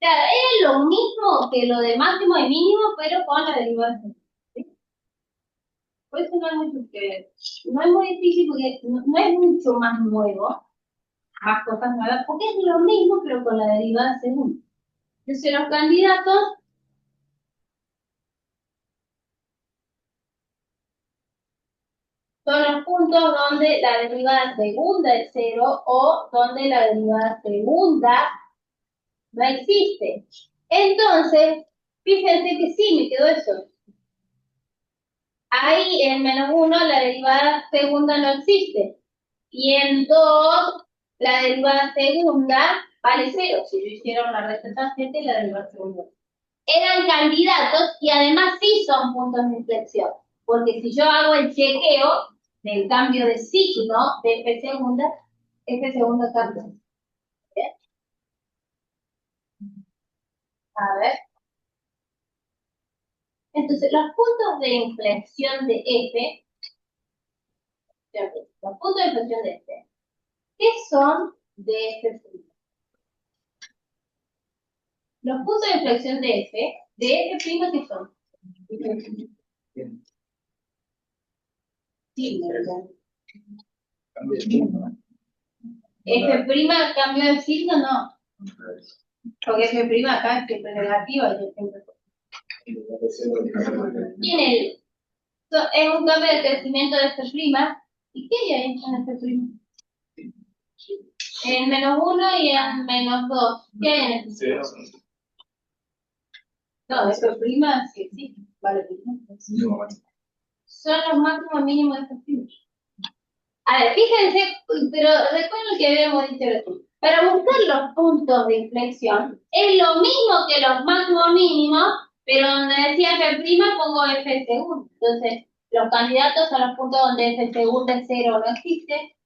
Claro, era lo mismo que lo de máximo y mínimo, pero con la derivada. Por eso no es mucho que ver. No es muy difícil porque no es mucho más nuevo, más cosas nuevas, porque es lo mismo, pero con la derivada segunda. Entonces, los candidatos son los puntos donde la derivada segunda es 0 o donde la derivada segunda no existe. Entonces, fíjense que sí, me quedó eso. Ahí en menos 1 la derivada segunda no existe. Y en 2 la derivada segunda vale 0. Si yo hiciera una recta tangente, la derivada segunda. Eran candidatos y además sí son puntos de inflexión. Porque si yo hago el chequeo del cambio de signo de F segunda cambia. ¿Bien? A ver. Entonces, los puntos de inflexión de F, los puntos de inflexión de F, ¿qué son de F'? Los puntos de inflexión de F, ¿qué son? Sí, F' cambio de signo, no. Porque F' acá es siempre negativa. Yo siempre... Tiene es un cambio de crecimiento de F'. ¿Y qué hay en F'? En menos 1 y en menos 2. ¿Qué hay en F'? No, F' sí existe. Vale, son los máximos mínimos de F'. A ver, fíjense, pero recuerden lo que habíamos dicho recién. Para buscar los puntos de inflexión, es lo mismo que los máximos mínimos, Pero donde decía F' pongo F segundo. Entonces, los candidatos son los puntos donde F segundo es cero o no existe.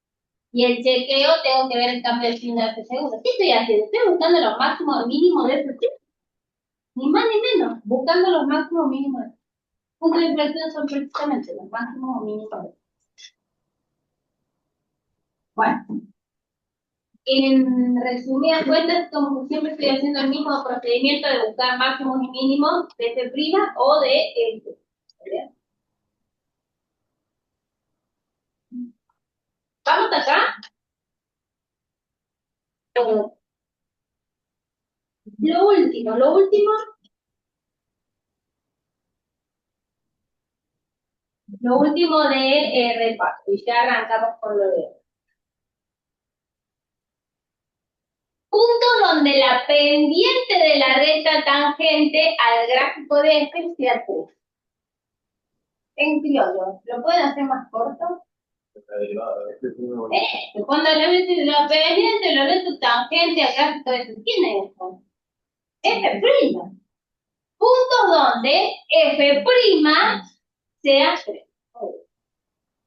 Y el chequeo tengo que ver el cambio de signo de F segundo. ¿Qué estoy haciendo? Estoy buscando los máximos mínimos de F'. Ni más ni menos. Buscando los máximos mínimos. Puntos de inflexión son precisamente los máximos o mínimos de F. Bueno. En resumidas cuentas, como siempre estoy haciendo el mismo procedimiento de buscar máximos y mínimos de F' o de F. Vamos acá. Lo último de repaso. Y ya arrancamos con lo de hoy. Punto donde la pendiente de la recta tangente al gráfico de F sea 3. En criollo, ¿lo pueden hacer más corto? Cuando la pendiente de la recta tangente al gráfico de F, ¿quién es eso? F'. Puntos donde F' sea 3.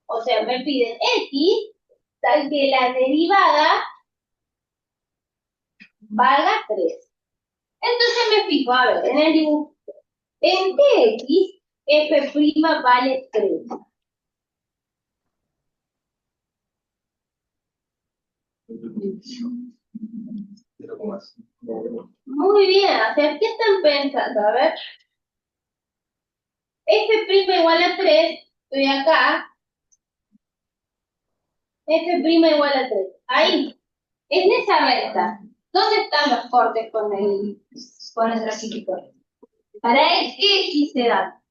O sea, me piden X, tal que la derivada valga 3. Entonces me fijo, a ver, en el dibujo, en X, F' vale 3. Muy bien, o sea, ¿qué están pensando? A ver, F' igual a 3, estoy acá, F' igual a 3, ahí, en esa recta, ¿dónde están los cortes con el grafito? Para X se dan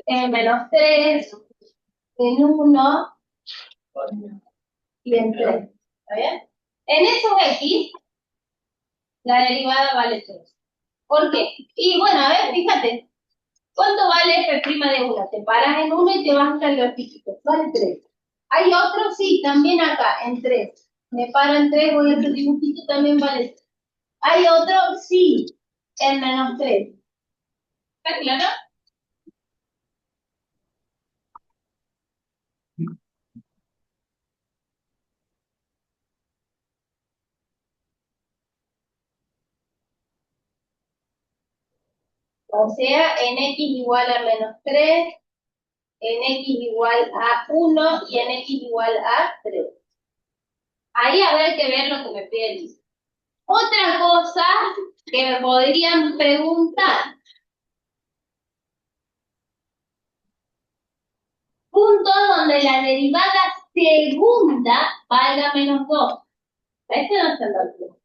en menos 3, en 1 y en 3. ¿Está bien? En esos X, la derivada vale 3. ¿Por qué? Y bueno, a ver, fíjate, ¿cuánto vale F' de 1? Te paras en 1 y te vas a los dígitos. Vale 3. ¿Hay otro? Sí, también acá, en 3. Me paro en 3, voy a hacer dibujito, también vale 3. ¿Hay otro? Sí, en menos 3. ¿Está claro? O sea, en X igual a menos 3, en X igual a 1 y en X igual a 3. Ahí habrá que ver lo que me pide el. Otra cosa que me podrían preguntar. Punto donde la derivada segunda valga menos 2. Este no está en la altura.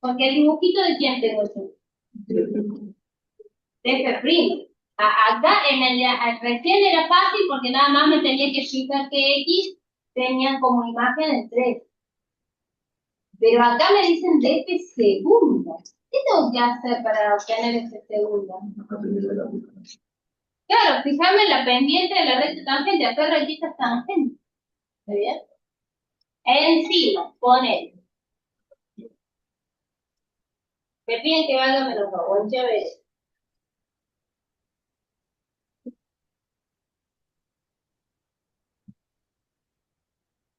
Porque el dibujito de quién tengo yo. De F'. Acá recién era fácil porque nada más me tenía que fijar que X tenían como imagen el 3. Pero acá me dicen de F segunda. ¿Qué tengo que hacer para obtener F segunda? Claro, fijarme en la pendiente de la recta tangente, acá rectitas tangente. ¿Está bien? Encima, poner. Me piden que valga menos 2, buen chévere.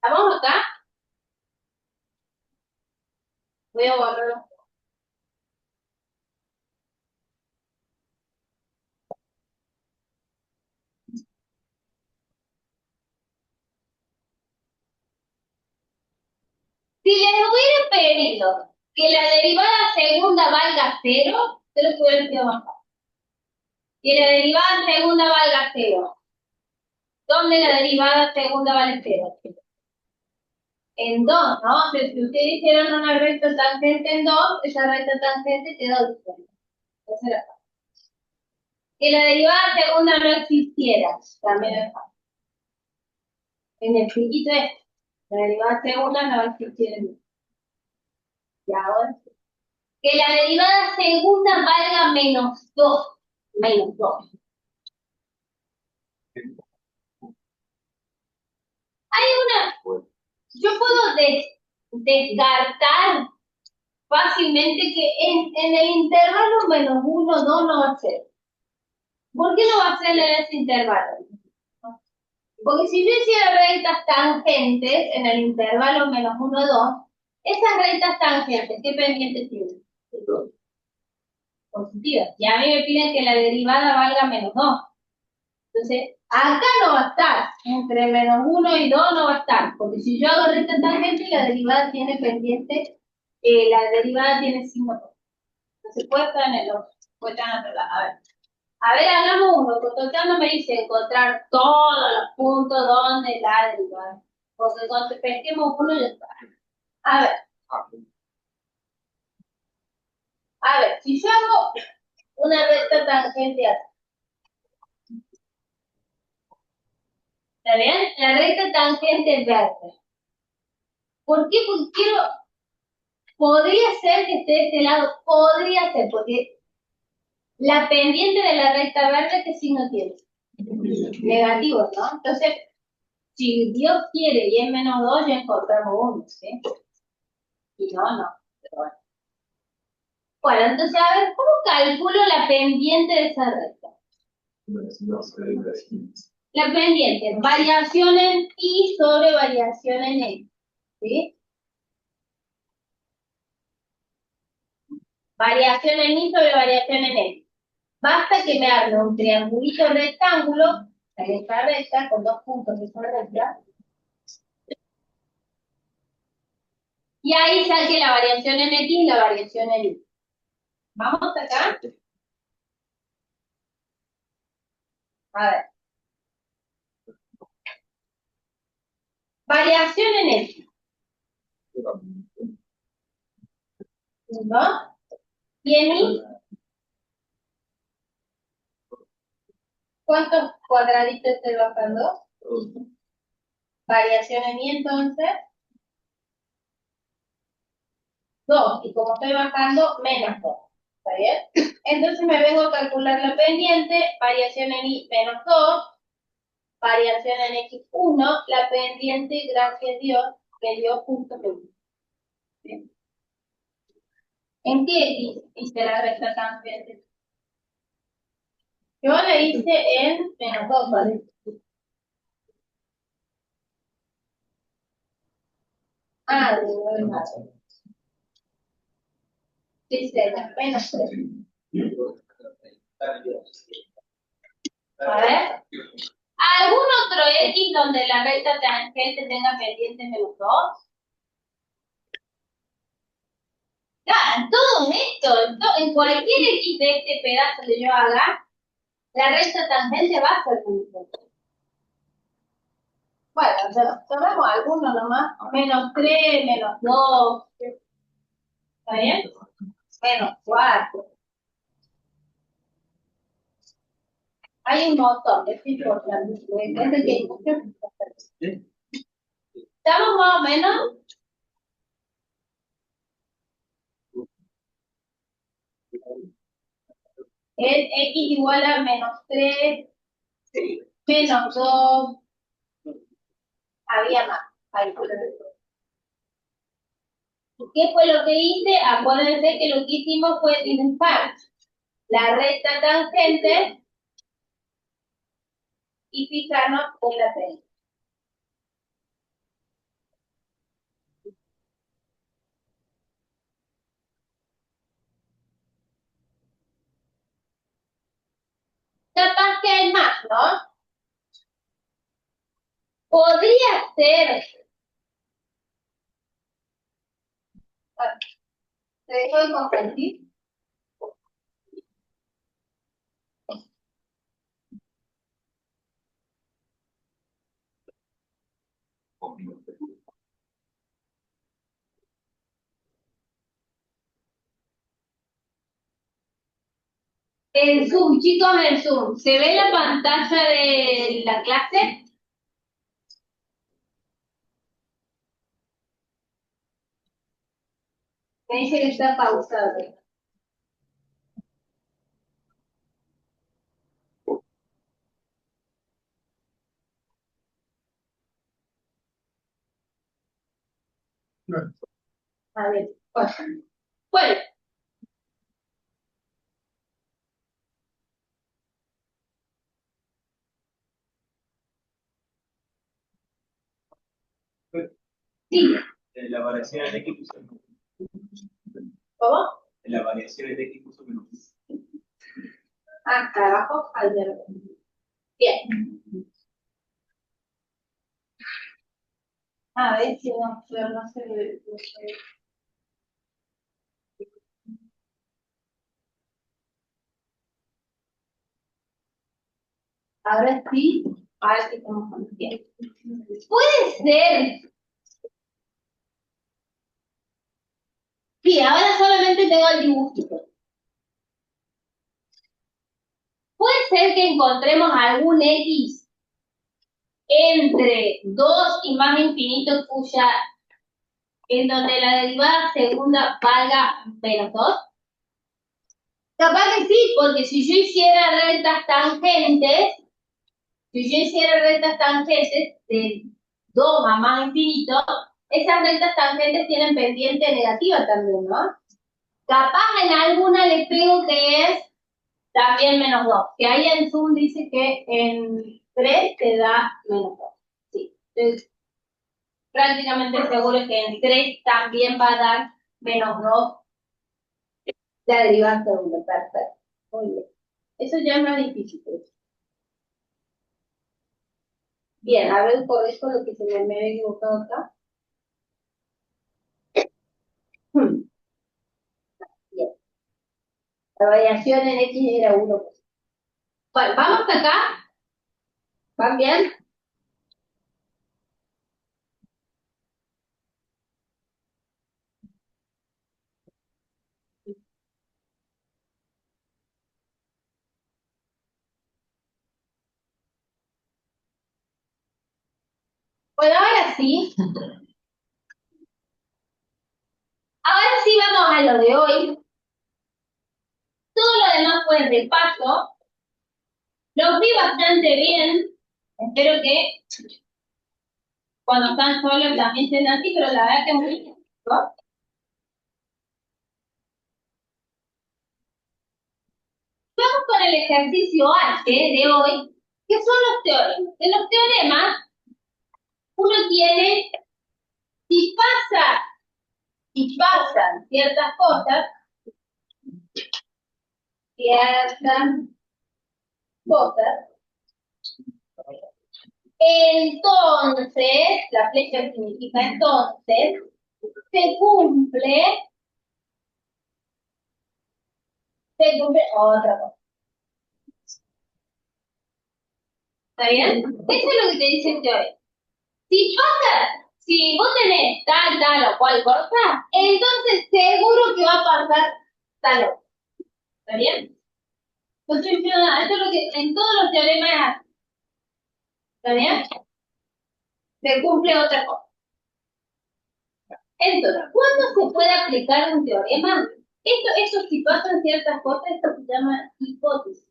¿Estamos acá? Voy a borrarlo. Si les hubiera pedido que la derivada segunda valga 0, se lo hubiera pedido más fácil. Que la derivada segunda valga 0. ¿Dónde la derivada segunda vale 0? En 2, ¿no? Si ustedes hicieron una recta tangente en 2, esa recta tangente queda diferente. Esa era fácil. Que la derivada segunda no existiera, también es fácil. En el chiquito este, la derivada segunda no va a existir en 2. Y ahora sí. Que la derivada segunda valga menos 2. Menos 2. Hay una. Yo puedo descartar fácilmente que en el intervalo menos 1, 2 no va a ser. ¿Por qué no va a ser en ese intervalo? Porque si yo hiciera rectas tangentes en el intervalo menos 1, 2, esas rectas tangentes, ¿qué pendientes tienen? Positivas. Y a mí me piden que la derivada valga menos 2. Entonces, acá no va a estar. Entre menos 1 y 2 no va a estar. Porque si yo hago recta tangente, la derivada tiene pendiente, la derivada tiene signo. No se puede estar en el otro. Puede estar en otro lado. A ver, hagamos uno. Cototeando me dice encontrar todos los puntos donde la derivada. Porque cuando pesquemos uno ya está. A ver. A ver, si yo hago una recta tangente así. ¿Está bien? La recta tangente es verde. ¿Por qué? Porque quiero. Podría ser que esté de este lado. Podría ser, porque la pendiente de la recta verde, ¿qué signo tiene? Negativo, ¿no? Entonces, si Dios quiere y es menos 2, ya encontramos uno, ¿sí? Y no, no. Pero bueno. Bueno, entonces, a ver, ¿cómo calculo la pendiente de esa recta? La pendiente, variación en y sobre variación en x, ¿sí? Variación en y sobre variación en x. Basta que me arme un triangulito rectángulo, en esta recta, con dos puntos de esa recta, y ahí saque la variación en x y la variación en y. ¿Vamos acá? A ver. Variación en x. 1. Y en y, ¿cuántos cuadraditos estoy bajando? Variación en y entonces, 2. Y como estoy bajando, menos 2. ¿Está bien? Entonces me vengo a calcular la pendiente, variación en y menos 2, variación en x1, la pendiente, gracias a Dios, me dio punto menos. ¿Sí? ¿En qué x hice la recta tangente? Yo la hice en menos 2, ¿vale? Ah, de verdad. Dice menos 3. A ver. ¿Algún otro x donde la recta tangente tenga pendiente menos 2? Ya, en todo esto, en cualquier x de este pedazo que yo haga, la recta tangente va a ser punto. Bueno, tomemos alguno nomás. Menos 3, menos 2. ¿Está bien? Menos 4. Hay un montón, es importante. Depende que hay muchas. ¿Estamos más o menos? Es x igual a menos 3, menos 2. Había más. Ahí. ¿Qué fue lo que hice? Acuérdense que lo que hicimos fue dibujar la recta tangente y fijarnos en la pendiente. Capaz que hay más, ¿no? Podría ser. Bueno, ¿te dejo de compartir? El Zoom, chicos, el Zoom. ¿Se ve la pantalla de la clase? Me dice que está pausado. A ver, bueno, Sí, La variación de x puso menos. ¿cómo? La variación de x puso menos. Acá abajo, al verde. Bien. A ver si no, pero no se ve. No se ve. Ahora sí, a ver si estamos con bien. Puede ser. Sí, ahora solamente tengo el dibujito. Puede ser que encontremos algún X entre 2 y más infinito cuya, en donde la derivada segunda valga menos 2. Capaz que sí, porque si yo hiciera rectas tangentes, de 2 a más infinito, esas rectas tangentes tienen pendiente negativa también, ¿no? Capaz en alguna le pego que es también menos 2. Que ahí en Zoom dice que en 3 te da menos 2. Sí. Entonces, prácticamente seguro que en 3 también va a dar menos 2 la derivada segunda. Perfecto. Muy bien. Eso ya es más difícil. Bien, a ver, corrijo lo que se me había equivocado acá. Bien. La variación en X era 1. Bueno, vamos acá. ¿Van bien? Bueno, ahora sí. Ahora sí vamos a lo de hoy. Todo lo demás fue repaso. Los vi bastante bien. Espero que cuando están solos también estén así, pero la verdad que muy bien, ¿no? Vamos con el ejercicio H de hoy, que son los teoremas. En los teoremas, uno tiene, si pasan ciertas cosas, entonces, la flecha significa entonces, se cumple otra cosa. ¿Está bien? Eso es lo que te dice el teorema. Si vos tenés tal o cual cosa, entonces seguro que va a pasar tal otra. ¿Está bien? No estoy diciendo nada, esto es lo que en todos los teoremas, ¿está bien? Se cumple otra cosa. Entonces, ¿cuándo se puede aplicar un teorema? Eso si pasan ciertas cosas, esto se llama hipótesis.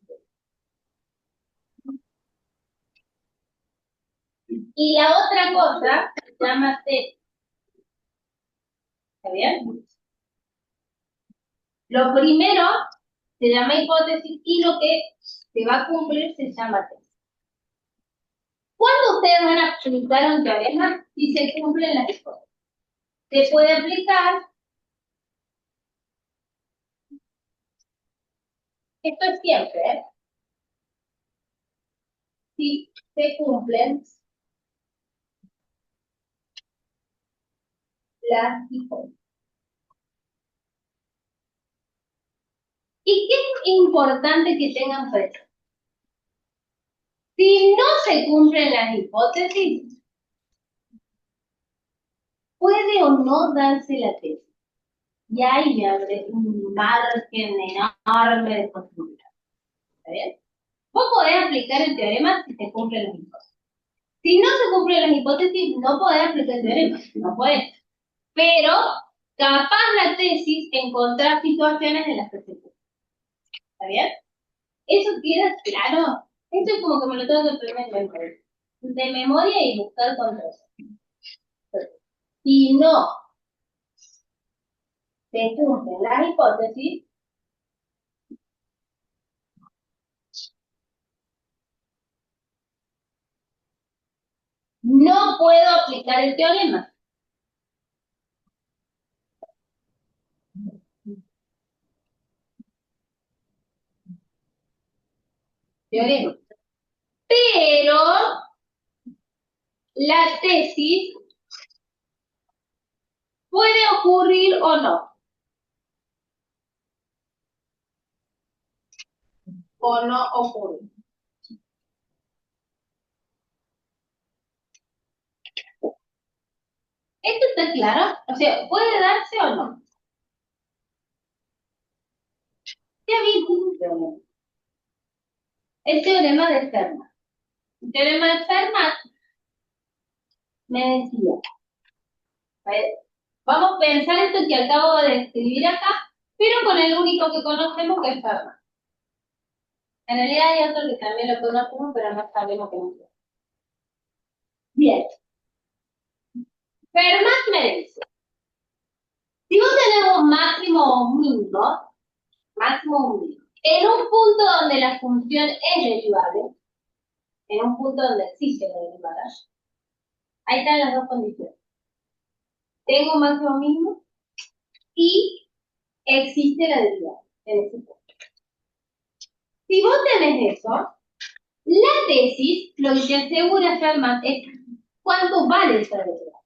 Y la otra cosa se llama tesis. ¿Está bien? Lo primero se llama hipótesis y lo que se va a cumplir se llama tesis. ¿Cuándo ustedes van a aplicar un teorema? Si se cumplen las hipótesis. Se puede aplicar, esto es siempre, ¿eh? Si se cumplen las hipótesis. ¿Y qué es importante que tengan presente? Si no se cumplen las hipótesis, puede o no darse la tesis. Y ahí me abre un margen enorme de posibilidades. ¿Está bien? Vos podés aplicar el teorema si se cumplen las hipótesis. Si no se cumplen las hipótesis, no podés aplicar el teorema. No podés. Pero, capaz la tesis encontrar situaciones en las que se cumple. ¿Está bien? ¿Eso queda claro? Esto es como que me lo tengo que aprender de memoria y buscar contras. Si no se cumplen las hipótesis, no puedo aplicar el teorema? Teorema. Pero la tesis puede ocurrir o no. O no ocurre. ¿Esto está claro? O sea, ¿puede darse o no? Ya vimos un teorema. El teorema de Fermat. El teorema de Fermat me decía, vamos a pensar esto que acabo de escribir acá, pero con el único que conocemos que es Fermat. En realidad hay otro que también lo conocemos, pero no sabemos cómo es. Bien. Fermat me dice, si vos tenés un máximo o un mínimo, en un punto donde la función es derivable, en un punto donde existe la derivada, ahí están las dos condiciones. Tengo un máximo mínimo y existe la derivada en ese punto. Si vos tenés eso, la tesis lo que te asegura Fermat es cuánto vale esa derivada.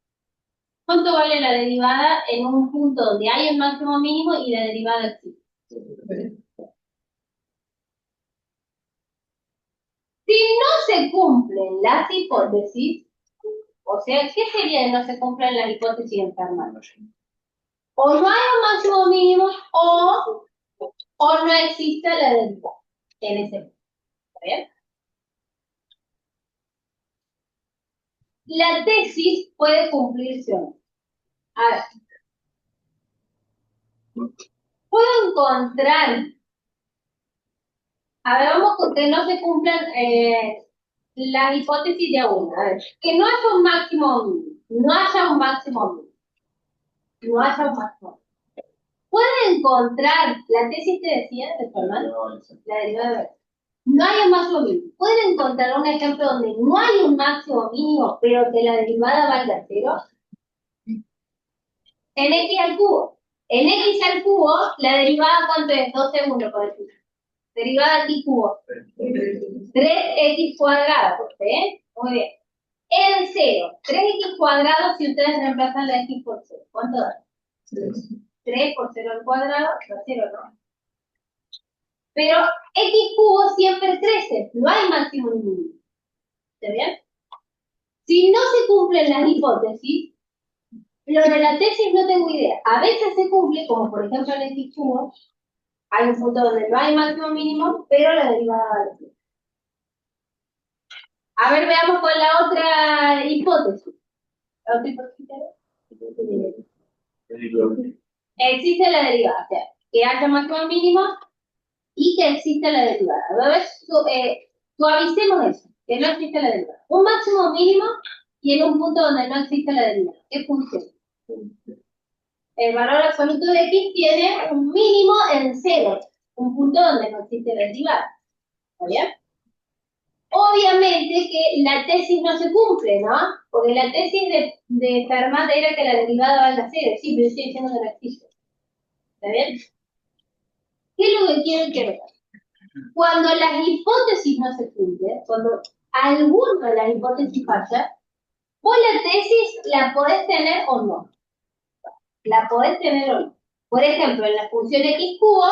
¿Cuánto vale la derivada en un punto donde hay un máximo mínimo y la derivada existe? Si no se cumplen las hipótesis, o sea, ¿qué sería que no se cumplen las hipótesis en Fermat? O no hay un máximo mínimo o no existe la derivada en ese punto. ¿Está bien? La tesis puede cumplirse o no. A ver. Puedo encontrar. A ver, vamos con que no se cumplan las hipótesis de una. A ver, que no haya un máximo mínimo. No haya un máximo mínimo. No haya un máximo mínimo. ¿Pueden encontrar la tesis que decía de Fermat? La derivada de Bernoulli. No hay un máximo mínimo. ¿Pueden encontrar un ejemplo donde no hay un máximo mínimo, pero que la derivada valga cero? En x al cubo. En x al cubo, la derivada, ¿cuánto es? 2 segundos, por ejemplo. Derivada de x cubo. 3x cuadrado. ¿Ven? Muy bien. En 0. 3x cuadrado, si ustedes reemplazan la x por 0. ¿Cuánto da? 3 por 0 al cuadrado, da 0, ¿no? Pero x cubo siempre crece, no hay máximo ni mínimo. ¿Está bien? Si no se cumplen las hipótesis, lo de la tesis no tengo idea. A veces se cumple, como por ejemplo en x cubo, hay un punto donde no hay máximo mínimo, pero la derivada vale 0. A ver, veamos con la otra hipótesis. ¿La otra hipótesis? Existe la derivada, o sea, que haya máximo mínimo y que exista la derivada. A ver, suavicemos eso, que no existe la derivada. Un máximo mínimo y en un punto donde no existe la derivada. ¿Qué funciona? El valor absoluto de x tiene un mínimo en 0, un punto donde no existe la derivada. ¿Está bien? Obviamente que la tesis no se cumple, ¿no? Porque la tesis de Fermat era que la derivada valga 0. Sí, pero estoy diciendo que no existe. ¿Está bien? ¿Qué es lo que quieren que vean? Cuando las hipótesis no se cumplen, cuando alguna de las hipótesis falla, vos la tesis la podés tener o no. La podés tener o no. Por ejemplo, en la función x cubo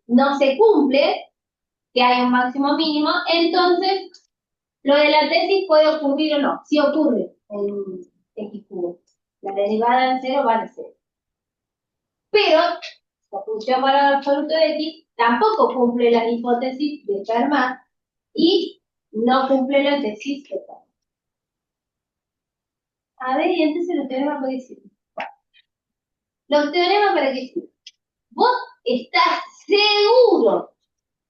no se cumple que hay un máximo mínimo, entonces lo de la tesis puede ocurrir o no. Sí ocurre en x cubo. La derivada en 0 vale 0. Pero la función valor absoluto de x tampoco cumple las hipótesis de Fermat y no cumple la tesis de Fermat. A ver, y entonces los teoremas para qué sirven. Los teoremas para qué sirven. ¿Vos estás seguro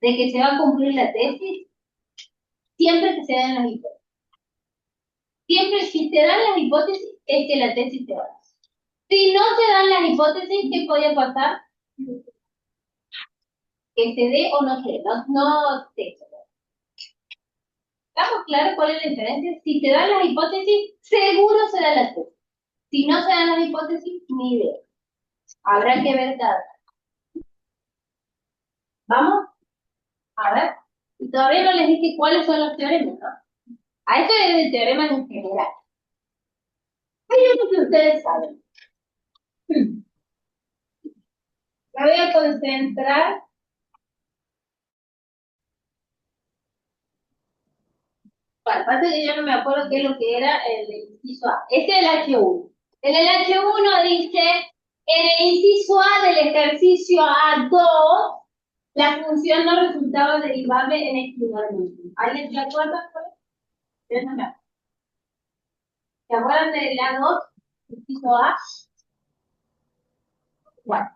de que se va a cumplir la tesis? Siempre que se dan las hipótesis. Siempre si te dan las hipótesis es que la tesis te va a dar. Si no se dan las hipótesis, ¿qué puede pasar? Que se dé o no se dé. No se. ¿Estamos claros cuál es la diferencia? Si te dan las hipótesis, seguro será la tesis. Si no se dan las hipótesis, ni idea. Habrá que ver cada. ¿Vamos? A ver. Y todavía no les dije cuáles son los teoremas, ¿no? A esto es el teorema en general. Hay uno que ustedes saben. Me voy a concentrar. Bueno, pasa que yo no me acuerdo qué es lo que era el inciso A. Este es el H1. En el H1 dice, en el inciso A del ejercicio A2, la función no resultaba derivable en este lugar mismo. ¿Alguien se acuerda? Yo no me acuerdo. ¿Se acuerdan del A2, inciso A? Bueno,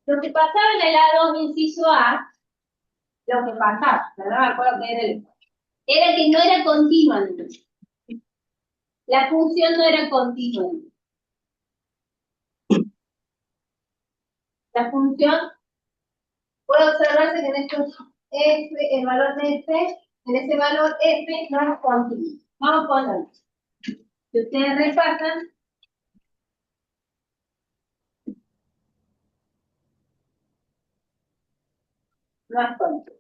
lo que pasaba en el A2, inciso A, lo que pasaba, pero no me acuerdo qué era que no era continua. La función no era continua. La función puede observarse que en estos f, el valor de f, en ese valor f no es continuo. Vamos a ponerlo. Si ustedes repasan, no es continuo.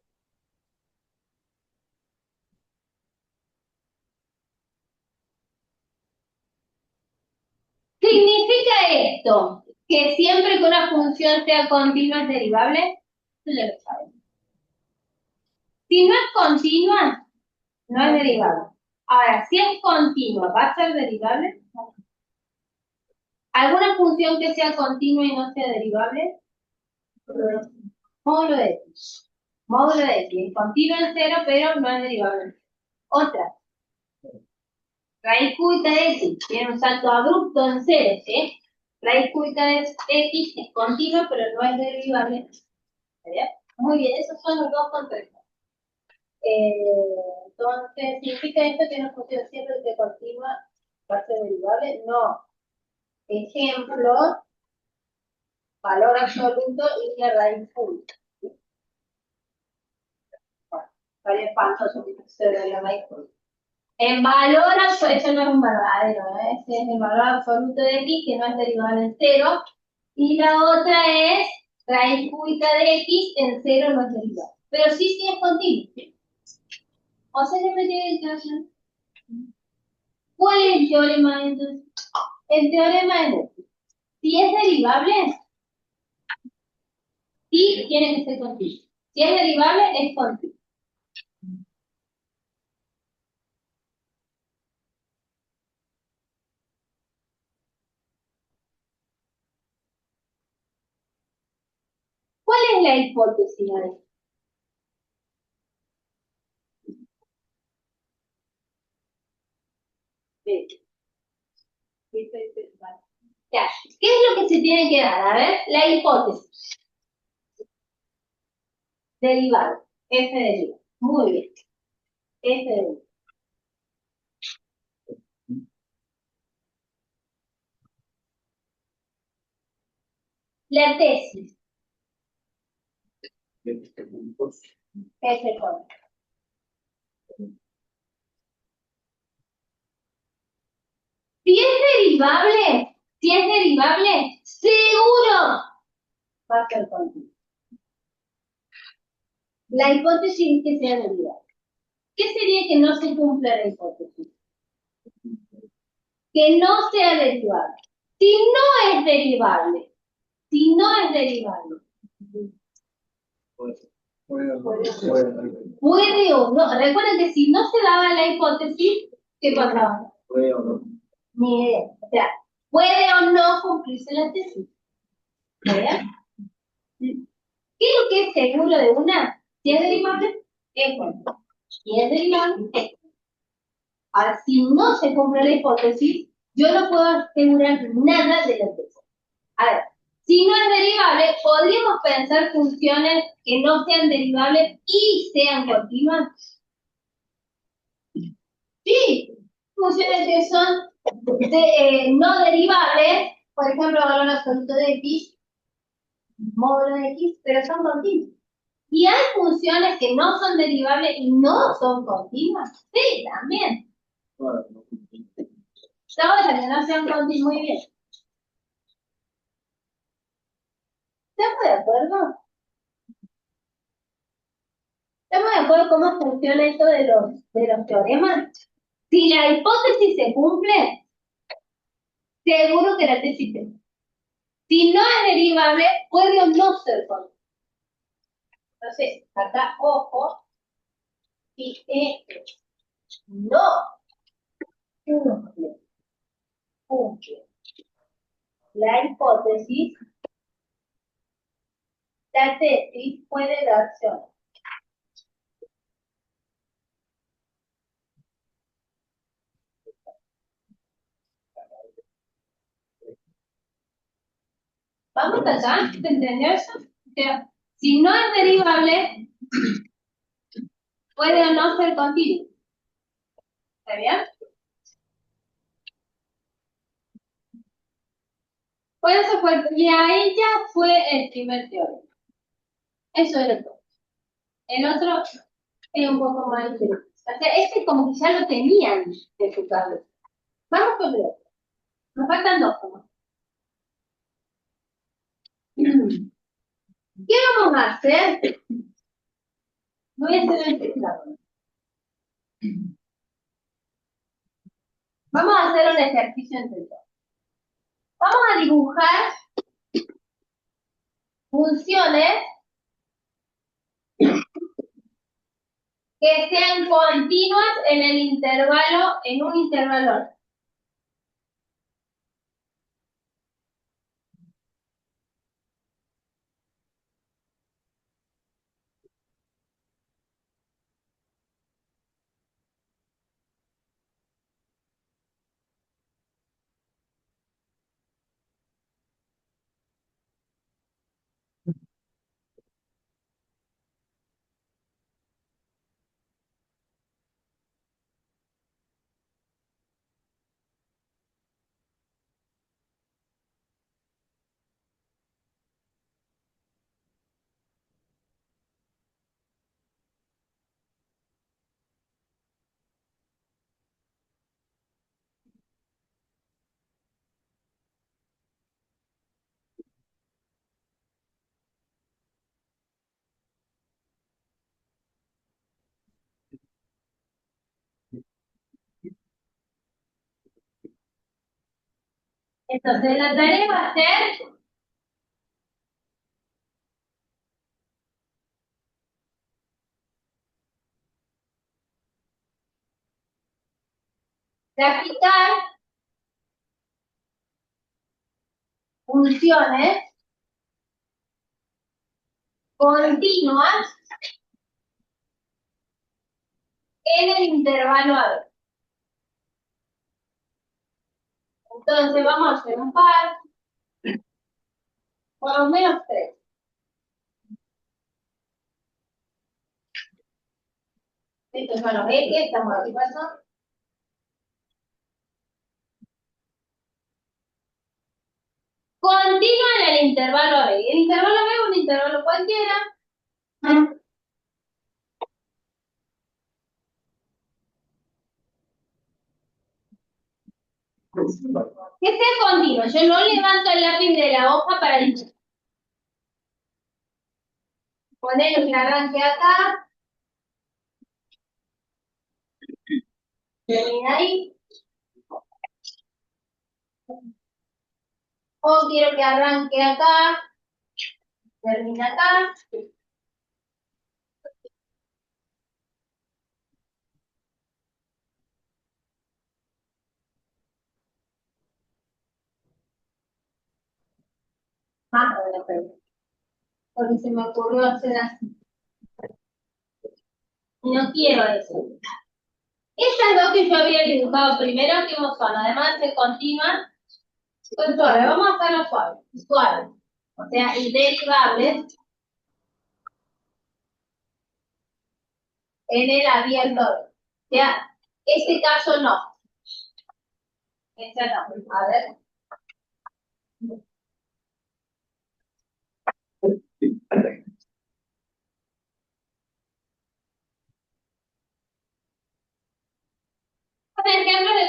¿Significa esto que siempre que una función sea continua es derivable? Eso ya lo sabemos. Si no es continua, no es derivable. Ahora, si es continua, ¿va a ser derivable? ¿Alguna función que sea continua y no sea derivable? Módulo de x. Módulo de x. Es continuo en cero, pero no es derivable. Otra. Raíz cúbica de x. Tiene un salto abrupto en cero, ¿sí? Raíz cúbica de x es continua, pero no es derivable. ¿Verdad? Muy bien, esos son los dos conceptos. Entonces, ¿significa esto que una función siempre que continua va a ser derivable? No. Ejemplo, valor absoluto y la raíz cúbica. Bueno, estaría espantoso que se dé la raíz cúbica. En valor absoluto, eso no es un verdadero, ese es el valor absoluto de x, que no es derivable en cero. Y la otra es raíz cúbica de x en cero no es derivable. Pero sí es continuo. O sea que me tiene que hacer. ¿Cuál es el teorema entonces? El teorema es este. Si es derivable, sí tiene que ser continuo. Si es derivable, es continuo. ¿Cuál es la hipótesis de esto? Ya. ¿Qué es lo que se tiene que dar? A ver, la hipótesis. Derivado. F derivado. Muy bien. F derivado. La tesis. F con. Si es derivable, seguro va a ser continuo. La hipótesis es que sea derivable. ¿Qué sería que no se cumpla la hipótesis? Que no sea derivable. Si no es derivable, puede o no. Recuerden que si no se daba la hipótesis, ¿qué pasaba? Puede o no. Ni idea. O sea, puede o no cumplirse la tesis. ¿Verdad? ¿Qué es lo que es seguro de una? Si es derivable, es bueno. Si es derivable, es bueno. Ahora, si no se cumple la hipótesis, yo no puedo asegurar nada de la tesis. A ver, si no es derivable, ¿podríamos pensar funciones que no sean derivables y sean continuas? Sí, funciones que son no derivables, por ejemplo, valor absoluto de x, módulo de x, pero son continuas. ¿Y hay funciones que no son derivables y no son continuas? Sí, también. Todas las que no sean continuas, muy bien. ¿Estamos de acuerdo? ¿Estamos de acuerdo cómo funciona esto de los teoremas? Si la hipótesis se cumple, seguro que la tesis se cumple. Si no es derivable, puede o no ser continua. Entonces, acá, ojo, si no cumple la hipótesis, la tesis puede darse o no. ¿Vamos acá? ¿Se entendió eso? O sea, si no es derivable, puede o no ser continuo. ¿Está bien? Pues eso fue, y ahí ya fue el primer teorema. Eso era todo. El otro es un poco más interesante. O sea, este como que ya lo tenían en su cabeza. Vamos con el otro. Nos faltan dos como. ¿Qué vamos a hacer? Voy a hacer el teclado. Vamos a hacer un ejercicio entre todos. Vamos a dibujar funciones que sean continuas en el intervalo, en un intervalo. Entonces la tarea va a ser graficar funciones continuas en el intervalo A. Entonces vamos a hacer un par, por lo menos tres. Estos son los ejes, estamos aquí pasando. Continua en el intervalo A. El intervalo B es un intervalo cualquiera. Que sea continuo. Yo no levanto el lápiz de la hoja para dibujar. Ponelo que arranque acá. Termina ahí. O quiero que arranque acá. Termina acá. Más o menos. Porque se me ocurrió hacer así. Y no quiero eso. Estas dos que yo había dibujado primero, que son, además de continuas, son suaves. Vamos a hacerlo suave. Suave. O sea, y derivables en el abierto. O sea, este caso no. Este no. A ver.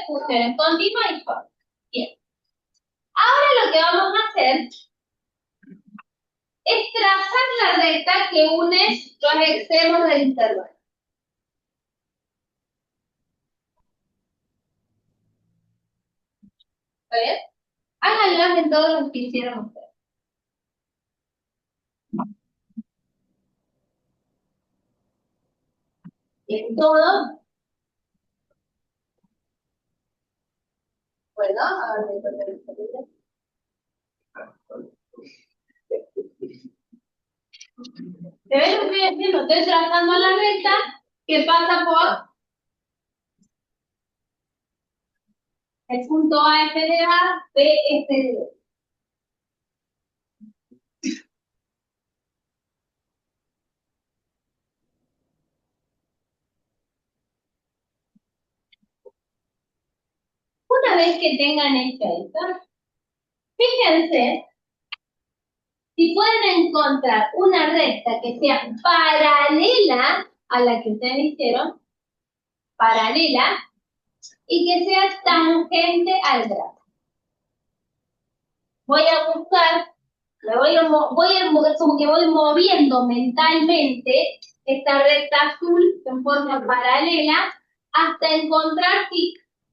funciones continua y forma. Bien. Ahora lo que vamos a hacer es trazar la recta que une los extremos del intervalo. ¿Está bien? Háganlo en todos los que hicieron ustedes. En todo. Bueno, ahora me toca el siguiente. ¿Se ve lo que estoy haciendo? Estoy trazando la recta que pasa por el punto A, F de A, B, F de B. Una vez que tengan hecha esto, fíjense si pueden encontrar una recta que sea paralela a la que ustedes hicieron, paralela, y que sea tangente al grafo. Voy a buscar, como que voy moviendo mentalmente esta recta azul en forma paralela hasta encontrar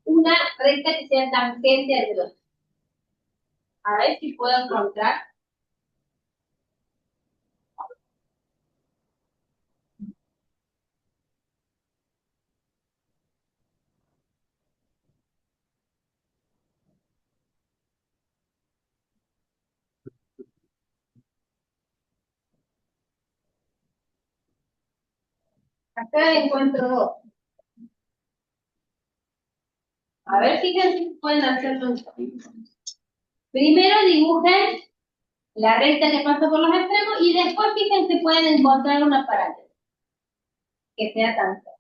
una recta que sea tangente al grafo. A ver si puedo encontrar. Acá encuentro dos. A ver, fíjense si pueden hacerlo. Primero dibujen la recta que pasa por los extremos y después fíjense si pueden encontrar una paralela que sea tangente.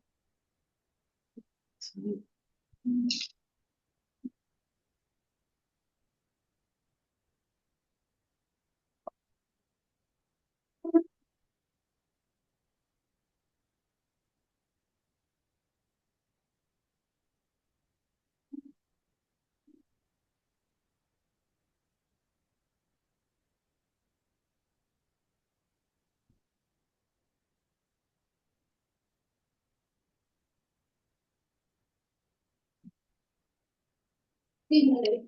Fíjense.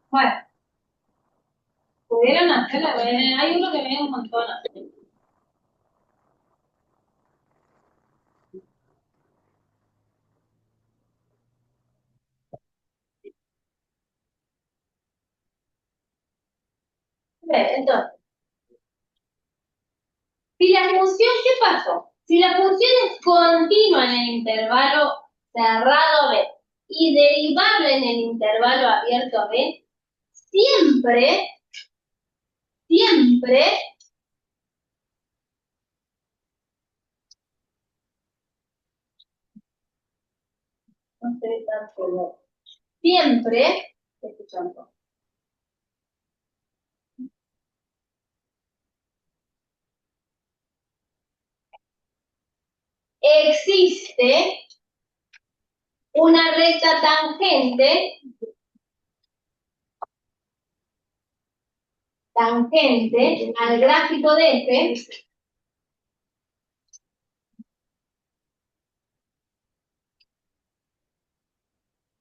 Bueno, pudieron hacerla, hay uno que viene un montón así. Entonces, si la función, ¿qué pasó? Si la función es continua en el intervalo cerrado B y derivable en el intervalo abierto B, siempre, no sé tan seguro, siempre, escuchando, existe una recta tangente tangente al gráfico de F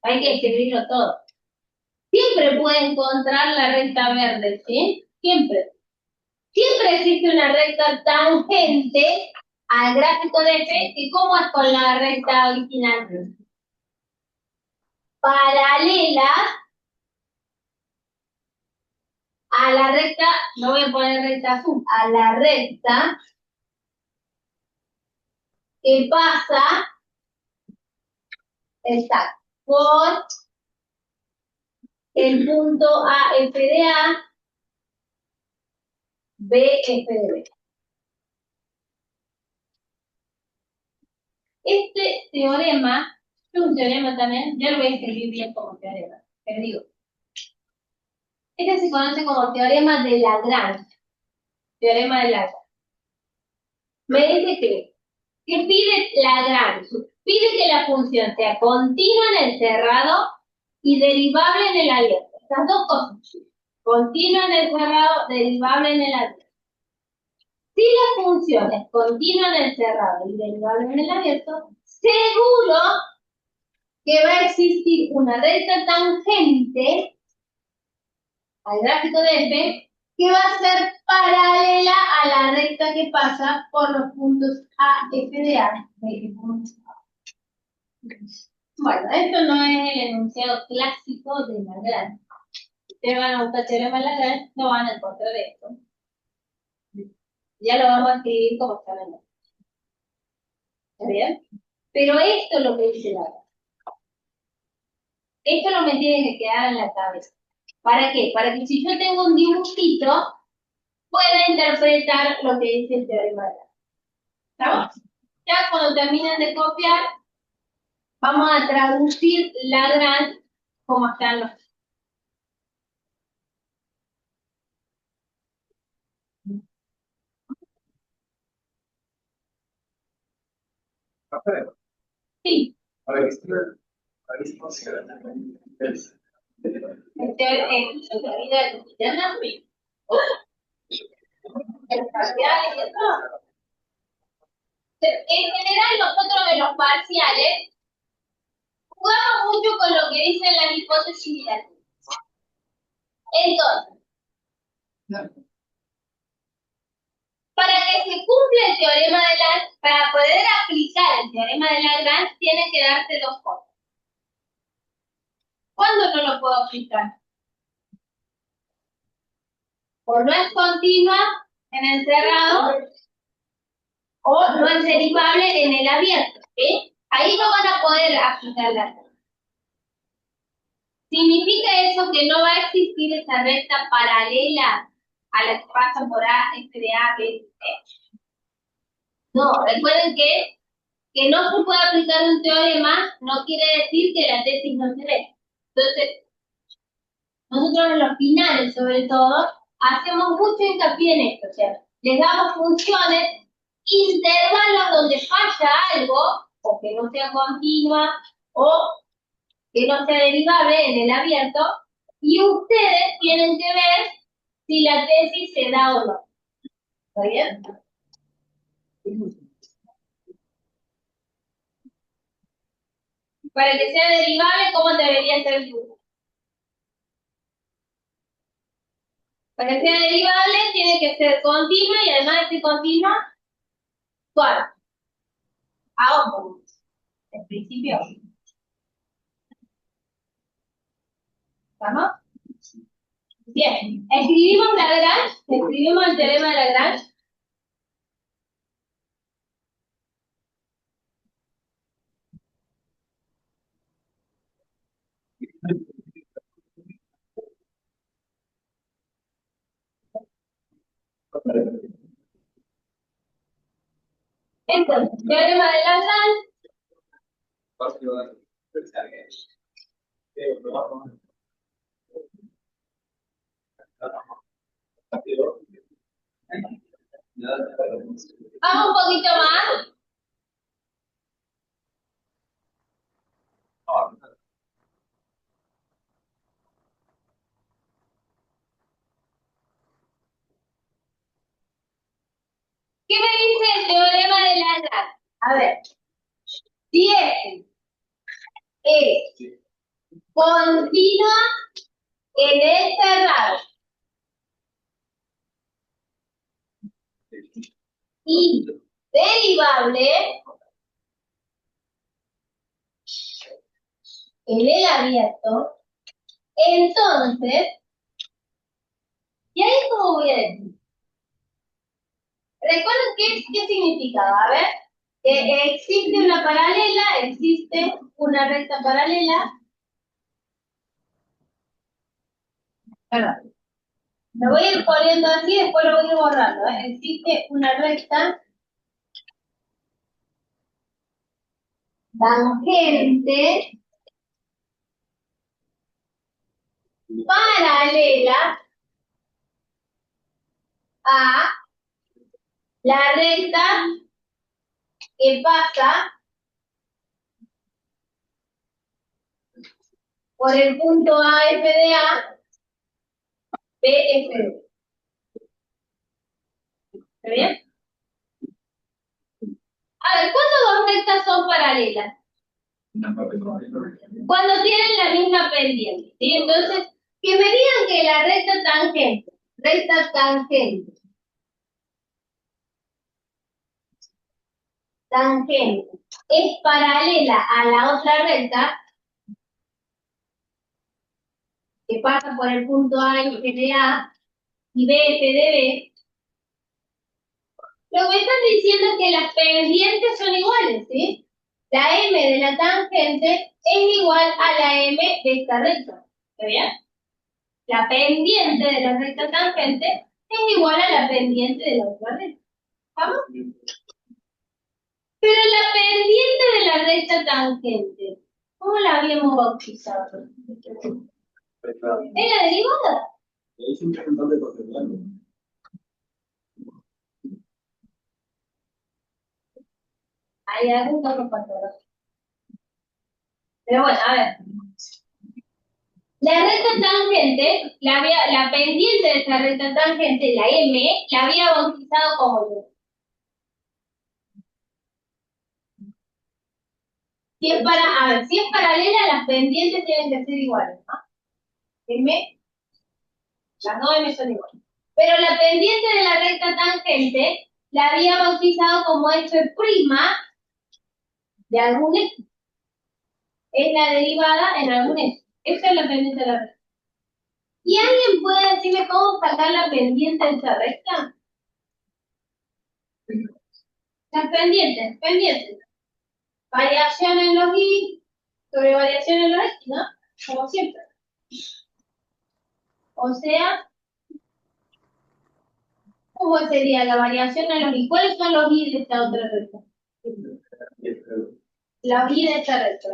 hay que escribirlo todo. Siempre puede encontrar la recta verde, ¿sí? Siempre. Siempre existe una recta tangente al gráfico de F, que ¿cómo es con la recta original? Paralela a la recta, no voy a poner recta azul, a la recta que pasa, exacto, por el punto AF de A, BF de B. Este teorema es un teorema también, yo lo voy a escribir bien como teorema, pero digo, este se conoce como teorema de Lagrange. Teorema de Lagrange. Me dice que pide Lagrange, pide que la función sea continua en el cerrado y derivable en el abierto. Estas dos cosas. Continua en el cerrado, derivable en el abierto. Si la función es continua en el cerrado y derivable en el abierto, seguro que va a existir una recta tangente al gráfico de F que va a ser paralela a la recta que pasa por los puntos A, F de A, B, bueno, esto no es el enunciado clásico de Lagrange. Si ustedes van a buscar teorema de Lagrange, no van a encontrar esto. Ya lo vamos a escribir como está en el. ¿Está bien? Pero esto es lo que dice Lagrange. Esto no me tiene que quedar en la cabeza. ¿Para qué? Para que si yo tengo un dibujito, pueda interpretar lo que dice el teorema de Lagrange. ¿Estamos? Ya cuando terminen de copiar, vamos a traducir Lagrange como están los. Sí. En teoría de cotidiana, el parcial y eso. En general, nosotros en los parciales jugamos mucho con lo que dicen las hipótesis y las teorías. Entonces, para que se cumpla el teorema de Lagrange, para poder aplicar el teorema de Lagrange, tiene que darse dos cosas. ¿Cuándo no lo puedo aplicar? O no es continua en el cerrado, o no es derivable en el abierto, ¿sí? Ahí no van a poder aplicar la recta. ¿Significa eso que no va a existir esa recta paralela a la que pasa por A, F de A, B, C? No, recuerden que no se puede aplicar un teorema no quiere decir que la tesis no se dé. Entonces, nosotros en los finales, sobre todo, hacemos mucho hincapié en esto. O sea, les damos funciones, intervalos donde falla algo, o que no sea continua, o que no sea derivable en el abierto, y ustedes tienen que ver si la tesis se da o no. ¿Está bien? Para que sea derivable, ¿cómo debería ser el dibujo? Para que sea derivable, tiene que ser continua y además de ser continua, ¿cuál? A ojo. En principio. ¿Estamos? Bien. Escribimos Lagrange, escribimos el teorema de Lagrange. Entonces, teorema de Lagrange. Vamos un poquito más. A ver, si F es continua en el cerrado y derivable en el abierto, entonces, ¿y ahí cómo voy a decir? ¿Recuerdan qué significaba? A ver, que existe una paralela, existe una recta paralela. Perdón. Lo voy a ir poniendo así, después lo voy a ir borrando. Existe una recta tangente paralela a la recta que pasa por el punto A, F de A, B, F de B. ¿Está bien? A ver, ¿cuándo dos rectas son paralelas? Cuando tienen la misma pendiente, ¿sí? Entonces, que me digan que la recta tangente, es paralela a la otra recta, que pasa por el punto A, F de A, y B, F de B, lo que me están diciendo es que las pendientes son iguales, ¿sí? La M de la tangente es igual a la M de esta recta. ¿Está bien? La pendiente de la recta tangente es igual a la pendiente de la otra recta. ¿Vamos? Pero la pendiente de la recta tangente, ¿cómo la habíamos bautizado? ¿Es la derivada? Hay algún caso patológico. Pero bueno, a ver. La recta tangente, la pendiente de esa recta tangente, la M, la había bautizado como Y. Si es si es paralela, las pendientes tienen que ser iguales, ¿no? M, las dos M son iguales. Pero la pendiente de la recta tangente la había bautizado como F' de algún X. Es la derivada en algún X. Esa es la pendiente de la recta. ¿Y alguien puede decirme cómo sacar la pendiente de esa recta? Las pendientes. Variación en los Y sobre variación en los X, ¿no? Como siempre. O sea, ¿cómo sería la variación en los Y? ¿Cuáles son los Y de esta otra recta? Los Y de esta recta.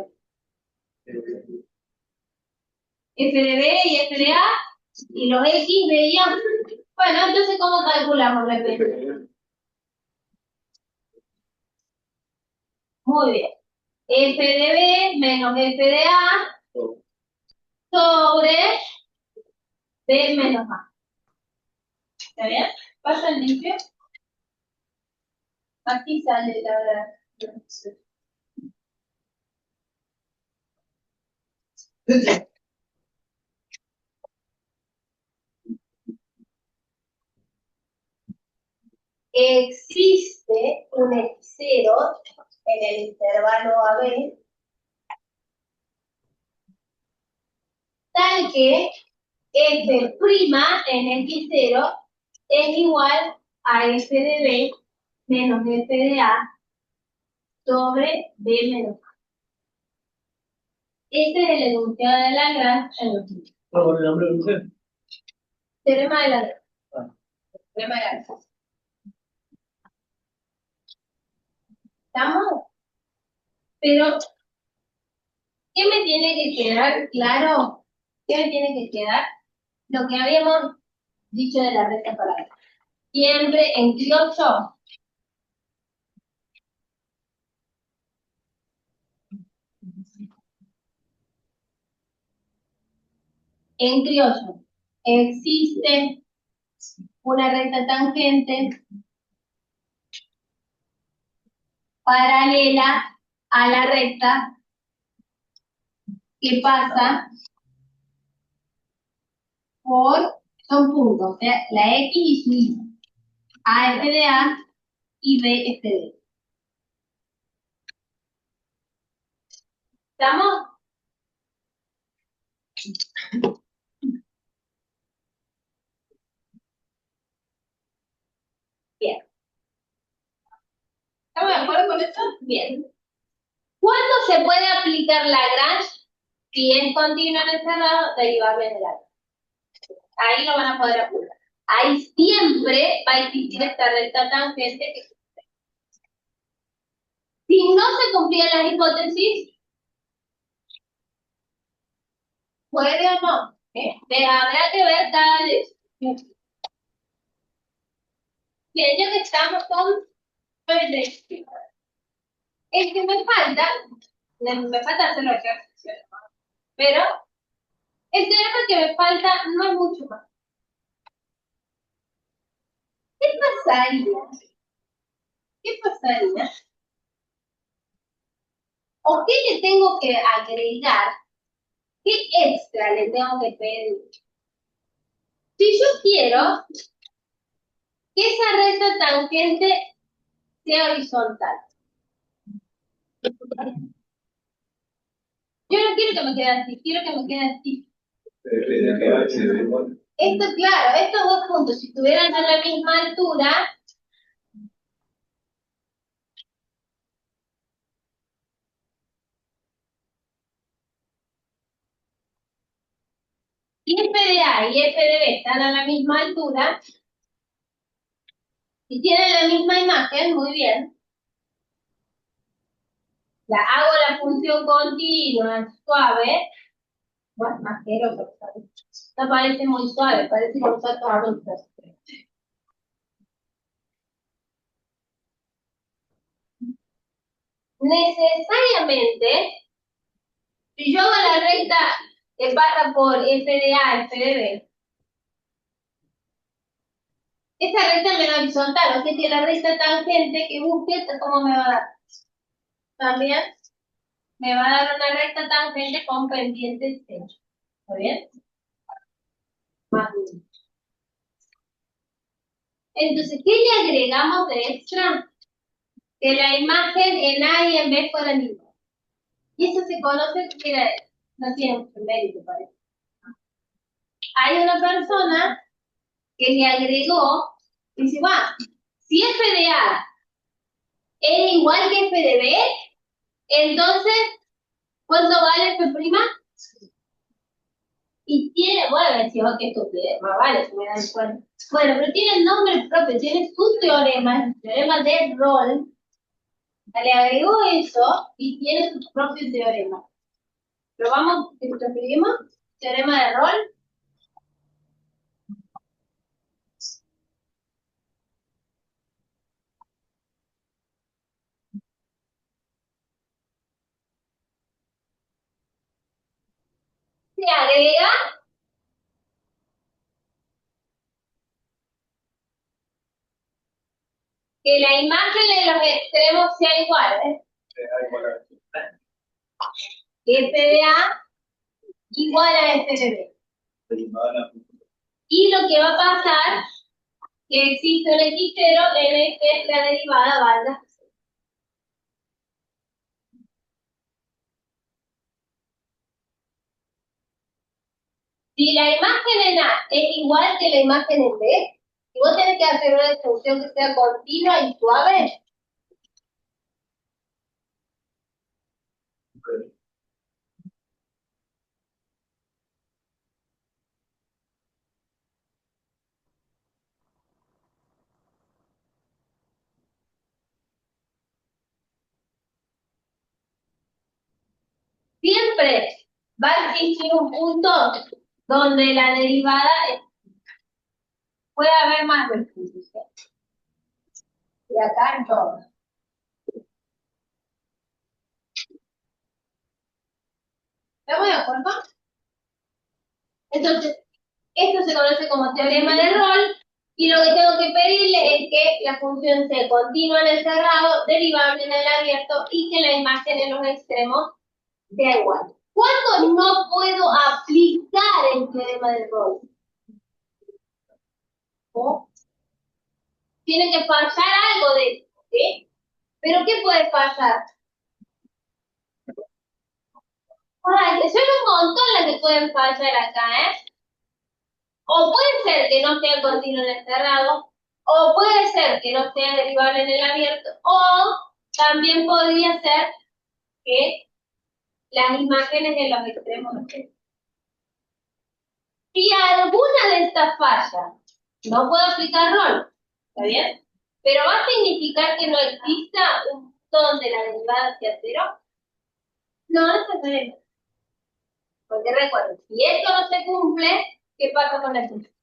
F de B y F de A, y los X de Y A. Bueno, entonces, ¿cómo calculamos la pendiente? Muy bien. F de B menos F de A sobre B menos A. ¿Está bien? Pasa el limpio. Aquí sale la... Existe un X0 en el intervalo AB tal que F' en X0 es igual a F de B menos F de A sobre B menos A. Este es el enunciado de Lagrange en los libros. ¿Puedo poner el nombre de usted? Teorema de Lagrange. Ah. Teorema de Lagrange. ¿Estamos? Pero, ¿qué me tiene que quedar claro? ¿Qué me tiene que quedar? Lo que habíamos dicho de la recta paralela. Siempre en criollo. En criollo. Existe una recta tangente paralela a la recta que pasa por, son puntos, o sea, la X y su Y. A f de A y B f de B. ¿Estamos? Bien. ¿Estamos de acuerdo con esto? Bien. ¿Cuándo se puede aplicar Lagrange? Si es continuo en el cerrado, derivable en el área. Ahí lo van a poder aplicar. Ahí siempre va a existir esta recta tangente que si no se cumplían las hipótesis, puede o no. Habrá que ver cada vez. Bien, ya que estamos con es que me falta hacer los ejercicios, ¿no? Pero el teorema que me falta no es mucho más. ¿Qué pasaría? ¿Qué pasaría? ¿O qué le tengo que agregar? ¿Qué extra le tengo que pedir? Si yo quiero que esa recta tangente sea horizontal. Yo no quiero que me quede así, quiero que me quede así. Esto, claro, estos dos puntos, si estuvieran a la misma altura, y f de A y f de B están a la misma altura, y tienen la misma imagen, muy bien. Hago la función continua, suave, bueno, asqueroso, ¿sabes? No parece muy suave, parece con saltos adultos. Necesariamente, si yo hago la recta que pasa por f de A, f de B, esa recta me da horizontal, o sea que la recta tangente que busque, ¿cómo me va a dar? También me va a dar una recta tangente con pendiente centro. ¿Está bien? Más bien. Entonces, ¿qué le agregamos de extra? Que la imagen en A y en B fueran iguales. Y eso se conoce que no tiene mucho mérito, parece. Hay una persona que le agregó, dice, va, si f de A es igual que f de B, entonces, ¿cuánto vale f'? Y tiene, bueno, decís, oh, qué estupidez, más vale, se me dan cuenta. Bueno, pero tiene el nombre propio, tiene su teorema, el teorema de Rolle. Le agregó eso y tiene su propio teorema. Lo vamos, ¿lo escribimos? Teorema de Rolle. Se agrega que la imagen de los extremos sea igual, F de A igual a F de B. Y lo que va a pasar, que existe un x0 en el que la derivada valga. Si la imagen en A es igual que la imagen en B, y vos tenés que hacer una distribución que sea continua y suave, siempre va a existir un punto donde la derivada puede haber más del punto. Y acá no. ¿Estamos de acuerdo? Entonces, esto se conoce como teorema de Rolle. Y lo que tengo que pedirle es que la función sea continua en el cerrado, derivable en el abierto y que la imagen en los extremos sea igual. ¿Cuándo no puedo aplicar el teorema de Rolls? ¿Oh? Tiene que fallar algo de esto, ¿sí? ¿Pero qué puede fallar? Ay, son un montón las que pueden fallar acá, ¿eh? O puede ser que no sea continuo en el cerrado, o puede ser que no sea derivable en el abierto, o también podría ser que las imágenes en los extremos no estén. Si alguna de estas falla, no puedo aplicar rol, ¿está bien? Pero va a significar que no exista un punto donde la derivada sea cero. No, no necesariamente. Porque recuerden, si esto no se cumple, ¿qué pasa con la función?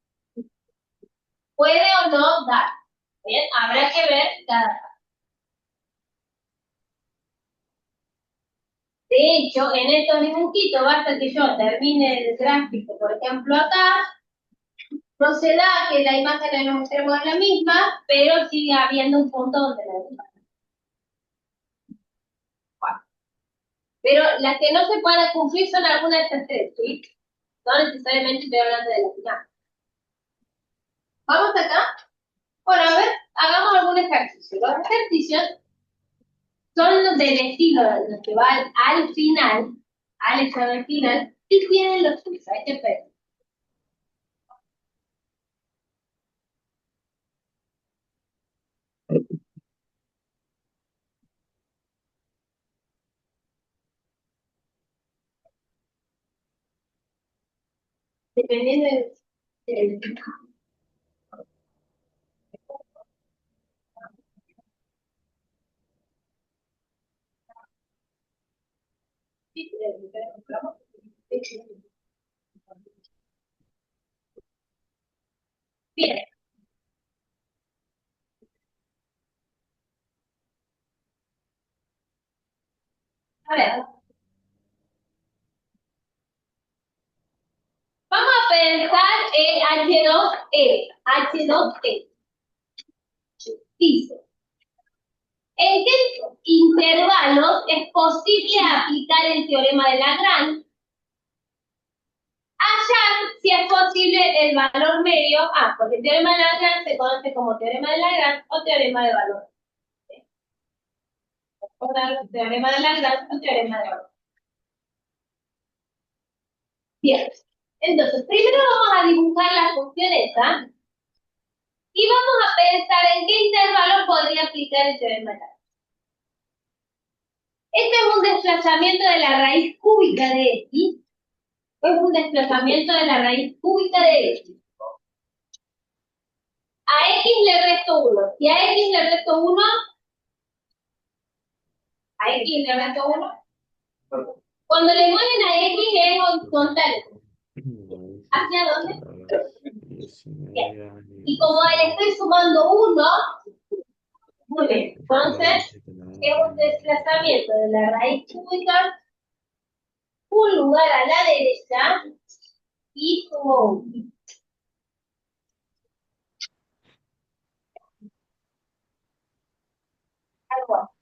Puede o no dar. Bien, habrá que ver cada caso. De hecho, en estos dibujitos, basta que yo termine el gráfico, por ejemplo, acá, no se da que la imagen en los extremos es la misma, pero sigue habiendo un punto donde la misma. Bueno, pero las que no se pueden cumplir son algunas de estas tres, ¿sí? No necesariamente estoy hablando de la final. ¿Vamos acá? Bueno, a ver, hagamos algún ejercicio. Los ejercicios son los del estilo, los que van al final, al examen final, y tienen los suyos, hay que ver. Dependiendo del... Bien, a ver. Vamos a pensar en H2E. H2E. Dice, ¿en qué intervalos es posible aplicar el teorema de Lagrange? Hallar si es posible el valor medio. Porque el teorema de Lagrange se conoce como teorema de Lagrange o teorema de valor. Teorema de Lagrange o teorema de valor. Bien. Entonces, primero vamos a dibujar la función esa y vamos a pensar en qué intervalo podría aplicar el teorema de Lagrange. Este es un desplazamiento de la raíz cúbica de x. Es un desplazamiento de la raíz cúbica de x. A x le resto 1. Si a x le resto 1, a x le resto 1. Cuando le mueven a x es horizontal. ¿Hacia dónde? Bien. Y como le estoy sumando 1, muy bien. Entonces, es un desplazamiento de la raíz cúbica, un lugar a la derecha y sumo 1. Algo así.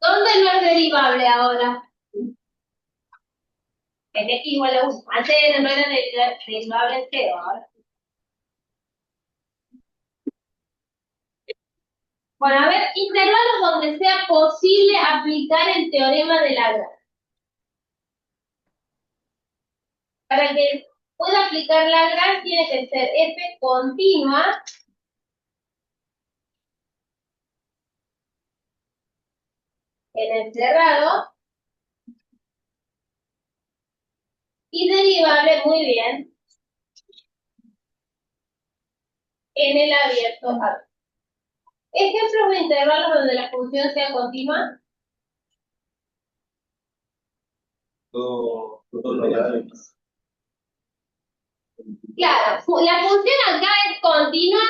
¿Dónde no es derivable ahora? Es x igual a 1. Antes no era derivable en 0, ahora. Bueno, a ver, intervalos donde sea posible aplicar el teorema de Lagrange. Para que pueda aplicar Lagrange tiene que ser f continua en el cerrado y derivable muy bien en el abierto. Ejemplos de intervalos donde la función sea continua. Todo lo que Claro, la función acá es continua,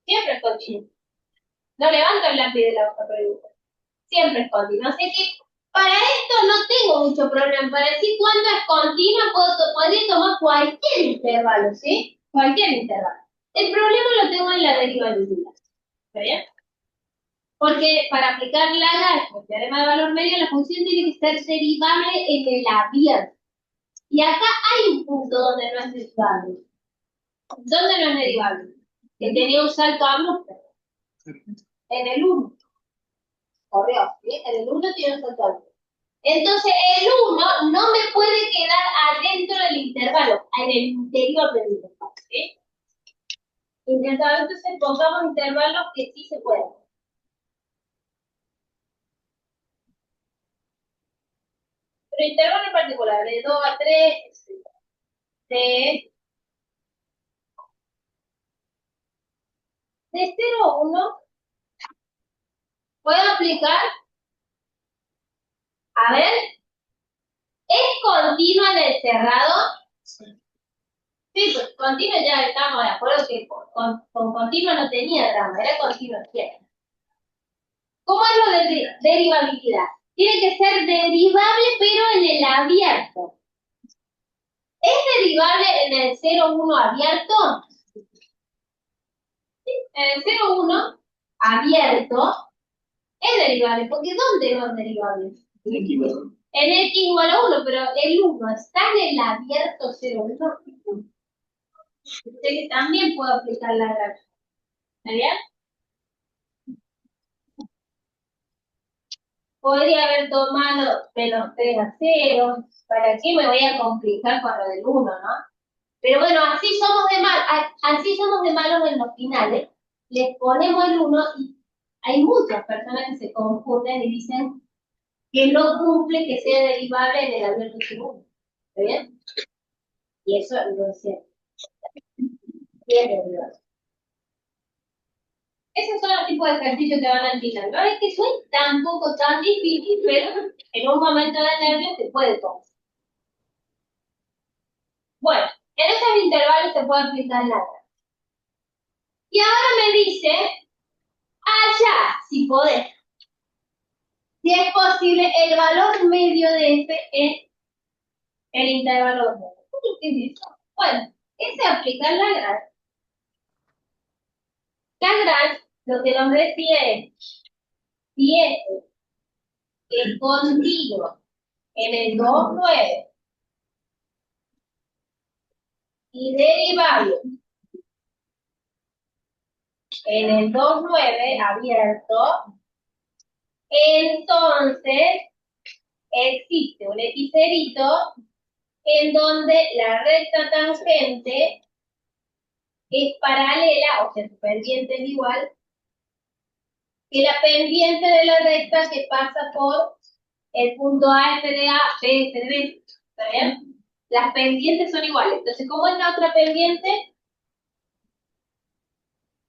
siempre es continua. No levanto el lápiz de la hoja pregunta. Siempre es continua. Así que Para esto no tengo mucho problema. Para decir cuándo es continua, podría tomar cualquier intervalo, ¿sí? Cualquier intervalo. El problema lo tengo en la derivabilidad. ¿Está bien? Porque para aplicar Lagrange, el teorema de valor medio, la función tiene que ser derivable en el abierto. Y acá hay un punto donde no es derivable. ¿Dónde no es derivable? Que tenía un salto a Brewster. En el 1. Corrió, ¿sí? En el 1 tiene un salto a Brewster. Entonces, el 1 no me puede quedar adentro del intervalo, en el interior del intervalo, ¿sí? Entonces, pongamos intervalos que sí se pueden. Pero intervalo en particular, de 2 a 3, de 0 a 1, puedo aplicar, a ver, ¿es continua en el cerrado? Sí, pues continua ya estamos de acuerdo que con continua no tenía trama, era continua siempre. ¿Cómo es lo de derivabilidad? Tiene que ser derivable pero en el abierto. ¿Es derivable en el 0,1 abierto? Sí, en el 0,1 abierto es derivable, porque ¿dónde no es derivable? En x igual a 1, pero el 1 está en el abierto 0,1. Sé que también puedo aplicar la gráfica. ¿Está bien? Podría haber tomado menos 3 a 0. ¿Para qué me voy a complicar con lo del 1, no? Pero bueno, así somos de malos en los finales. Les ponemos el 1 y hay muchas personas que se confunden y dicen que no cumple que sea derivable en el abierto 1. ¿Está bien? Y eso no es cierto. Sí es derivable. Esos son los tipos de ejercicios que van a entender. No es que soy tampoco tan difícil, pero en un momento de nervios se puede tomar. Bueno, en esos intervalos se puede aplicar la gráfica. Y ahora me dice, allá, si podés, si es posible, el valor medio de f es el intervalo 2. ¿Qué es eso? Bueno, ese aplicar la Lagrange. Lagrange lo que nos decía es, si f es continuo en el 2,9 y derivable en el 2,9 abierto, entonces existe un xcerito en donde la recta tangente es paralela, o sea, su pendiente es igual, que la pendiente de la recta que pasa por el punto A, F de A, B, F de B. ¿Está bien? Las pendientes son iguales. Entonces, ¿cómo es la otra pendiente?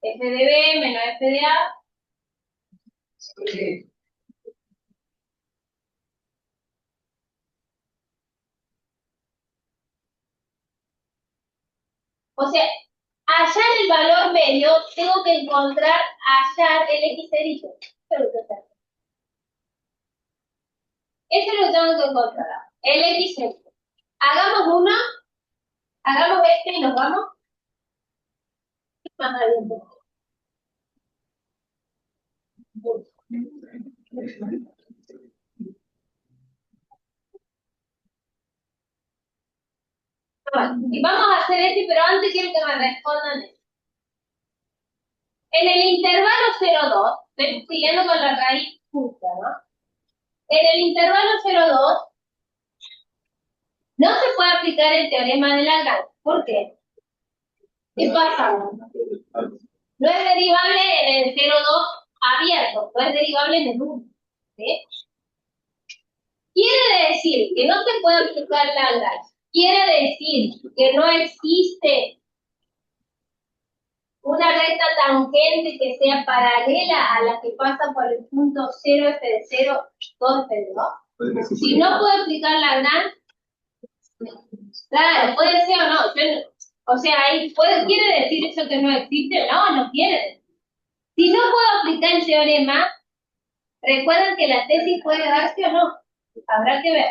F de B menos F de A. O sea, hallar el valor medio, tengo que hallar el xcerito. Eso es lo que tengo que encontrar. El xcerito. Hagamos uno, hagamos este y nos vamos. Más adelante. Y vamos a hacer este, pero antes quiero que me respondan esto. En el intervalo 0,2, estoy siguiendo con la raíz justa, ¿no? En el intervalo 0,2 no se puede aplicar el teorema de Lagrange. ¿Por qué? ¿Qué pasa? No es derivable en el 0,2 abierto, no es derivable en el 1. ¿Sí? Quiere decir que no se puede aplicar Lagrange. Quiere decir que no existe una recta tangente que sea paralela a la que pasa por el punto 0, f de 0, 2, f de 2. Si no puedo aplicar Lagrange, claro, puede ser o no. O sea, ahí ¿quiere decir eso que no existe? No, no quiere decir. Si no puedo aplicar el teorema, recuerden que la tesis puede darse o no. Habrá que ver.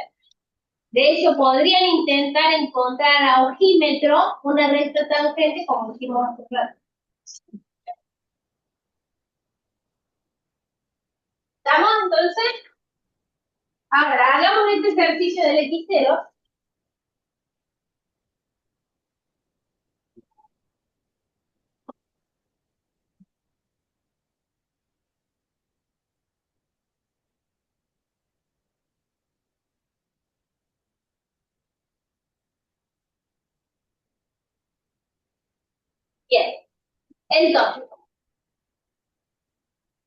De hecho, podrían intentar encontrar a ojímetro una recta tangente como hicimos hace rato. ¿Estamos entonces? Ahora, hagamos este ejercicio del X0. Bien. Entonces,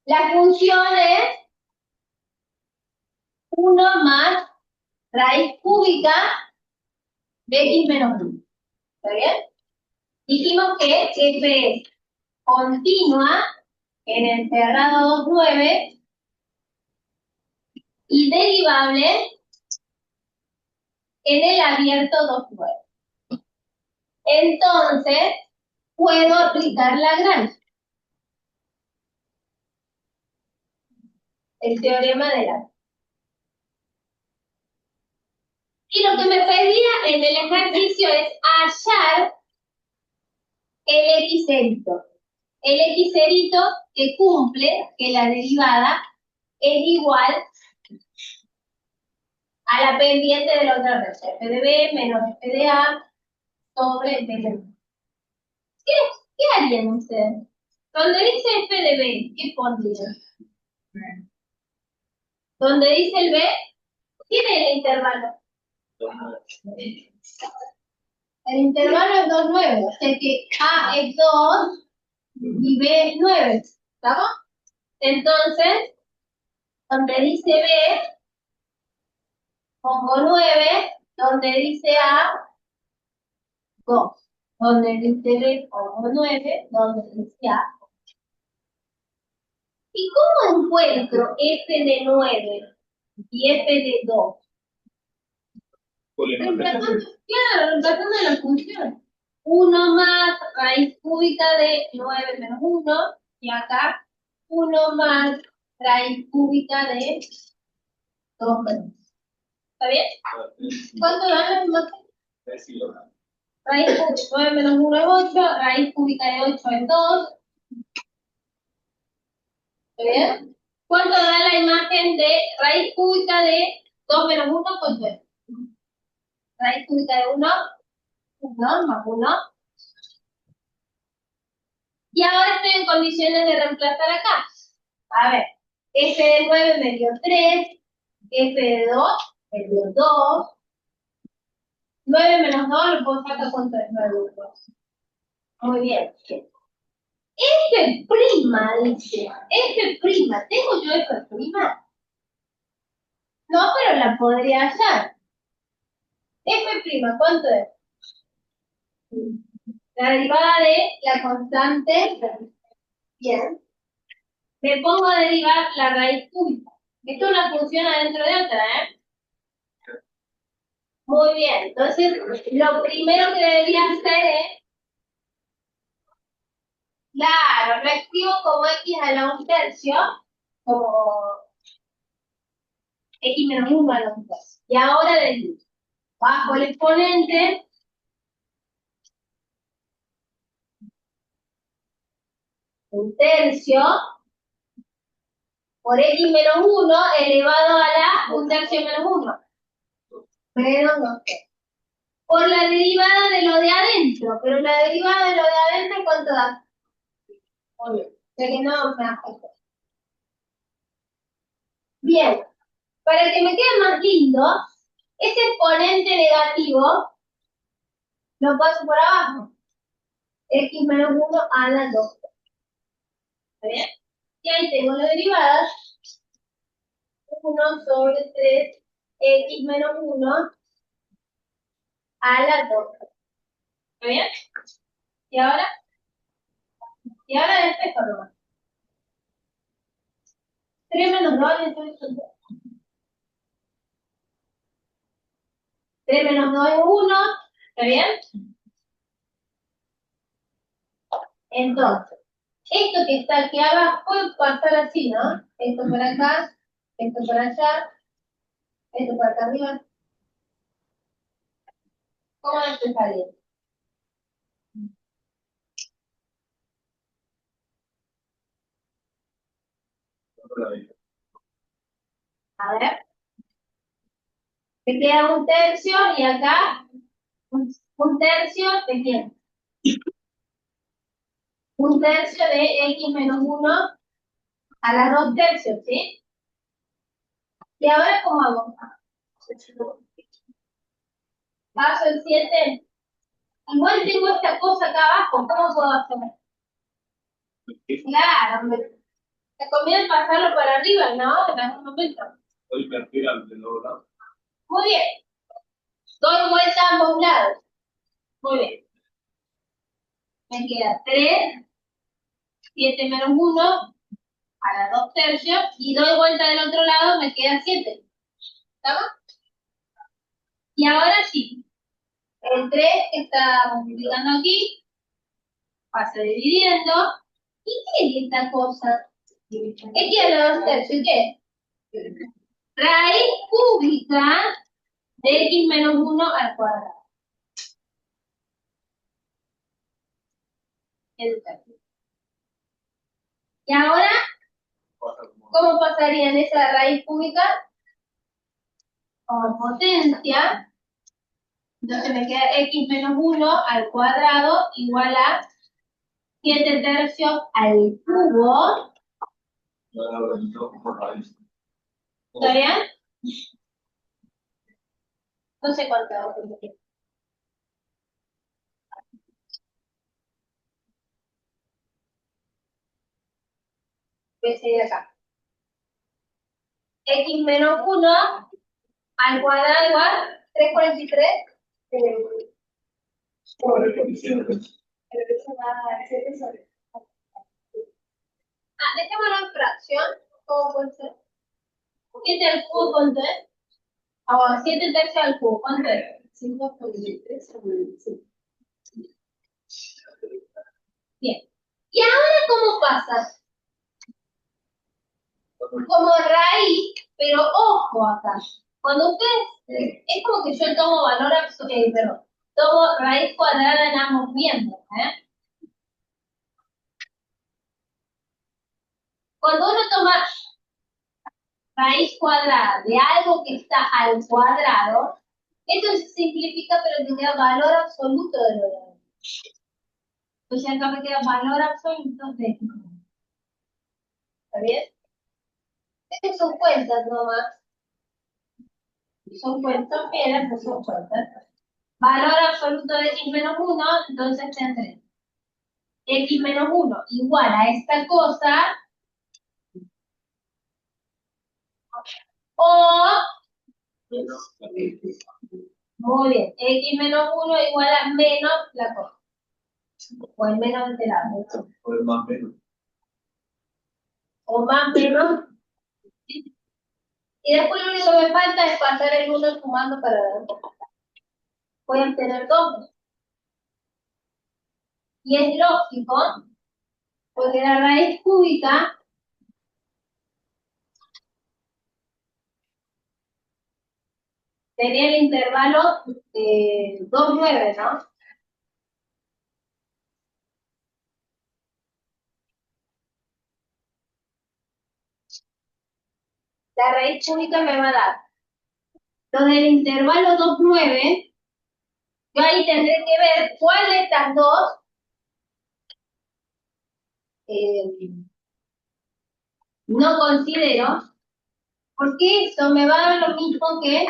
la función es 1 más raíz cúbica de x menos 1. ¿Está bien? Dijimos que f es continua en el cerrado 2,9 y derivable en el abierto 2,9. Entonces, puedo aplicar Lagrange, el teorema de Lagrange. Y lo que me pedía en el ejercicio es hallar el x cerito. El x cerito que cumple que la derivada es igual a la pendiente de la otra recta, f de b menos f de a sobre b de b. ¿Qué harían ustedes? Donde dice f de b, ¿qué pondrían? Donde dice el b, ¿quién es el intervalo? El intervalo es 2,9, o sea que a es 2 y b es 9, ¿estamos? Entonces, donde dice b, pongo 9, donde dice a, 2. Donde dice b, pongo 9, donde dice a. ¿Y cómo encuentro f de 9 y f de 2? Reemplazando, claro, reemplazando la función. 1 más raíz cúbica de 9 menos 1, y acá 1 más raíz cúbica de 2 menos 1. ¿Está bien? ¿Cuánto da la imagen? Raíz cúbica, 9 menos 1 es 8, raíz cúbica de 8 es 2. ¿Está bien? ¿Cuánto da la imagen de raíz cúbica de 2 menos 1? ¿Cuánto es? Raíz cúbica de 1, 1 más 1. Y ahora estoy en condiciones de reemplazar acá. A ver, f de 9 me dio 3, f de 2 me dio 2. 9 menos 2 lo puedo sacar, ¿cuánto es 9 menos 2? Muy bien. F prima, dice. F prima. ¿Tengo yo F prima? No, pero la podría hallar. F prima, ¿cuánto es? La derivada de la constante. Bien. Me pongo a derivar la raíz cúbica. Esto es una función adentro de otra, ¿eh? Muy bien. Entonces, lo primero que debería hacer es, claro, lo escribo como x a la 1/3, como x menos 1 a la 1/3. Y ahora derivo. Bajo el exponente, 1/3 por x menos 1 elevado a la 1/3 menos 1. Menos 2. Por la derivada de lo de adentro. Pero la derivada de lo de adentro, ¿cuánto da? Obvio. O sea que no me afecta. Bien. Para que me quede más lindo, ese exponente negativo lo paso por abajo. X menos 1 a la 2. ¿Está bien? Y ahí tengo la derivada. 1 sobre 3 x menos 1 a la 2. ¿Está bien? Y ahora despejo nomás. 3 menos 2, entonces 3 menos 2 es 1. ¿Está bien? Entonces, esto que está aquí abajo puede pasar así, ¿no? Esto por acá, esto por allá. Esto para acá arriba. ¿Cómo lo empezaría? A ver. Te queda un tercio y acá un tercio de quién? Un tercio de x menos 1 a las 2 tercios, ¿sí? Y ahora, ¿cómo hago? Paso el 7. Igual tengo esta cosa acá abajo, ¿cómo puedo hacer? Claro, me conviene pasarlo para arriba, ¿no? En algún momento. Voy a invertir al del otro lado. Muy bien. Doy vuelta a ambos lados. Muy bien. Me queda 3, 7 menos 1 a las 2 tercios y doy vuelta del otro lado, me queda 7. ¿Estamos? Y ahora sí, el 3 que está multiplicando aquí, pasa dividiendo. ¿Y qué es esta cosa? X a la 2 tercios, ¿qué es? Raíz cúbica de x menos 1 al cuadrado. Educativo. Y ahora, ¿cómo pasarían esa raíz cúbica? Como potencia. Entonces me queda x menos 1 al cuadrado igual a 7 tercios al cubo. ¿Está bien? No sé cuánto hago. Voy a seguir acá. X menos 1 al cuadrado igual 343. Dejémoslo en fracción. ¿Cómo puede ser? 7 al cubo, ¿cuánto es? Ahora, 7 tercios al cubo, ¿cuánto es? 5,3 sobre 5. Bien. ¿Y ahora cómo pasa? Como raíz, pero ojo acá. Cuando ustedes, es como que yo tomo valor absoluto, perdón, tomo raíz cuadrada en ambos miembros, ¿eh? Cuando uno toma raíz cuadrada de algo que está al cuadrado, esto se simplifica, pero te queda valor absoluto de lo de ahí. Entonces acá me queda valor absoluto de esto. ¿Está bien? Estas son cuentas nomás. Son cuentas, piedras, no son cuentas. Valor absoluto de x menos 1, entonces tendré x menos 1 igual a esta cosa, o, muy bien, x menos 1 igual a menos la cosa. O el menos de este lado. O el más menos. O más menos. Y después lo único que me falta es pasar el 1 sumando para dar. Voy a tener 2. Y es lógico, porque la raíz cúbica tenía el intervalo 2, 9, ¿no? La raíz cúbica me va a dar lo del intervalo 2, 9. Yo ahí tendré que ver cuál de estas dos no considero, porque eso me va a dar lo mismo que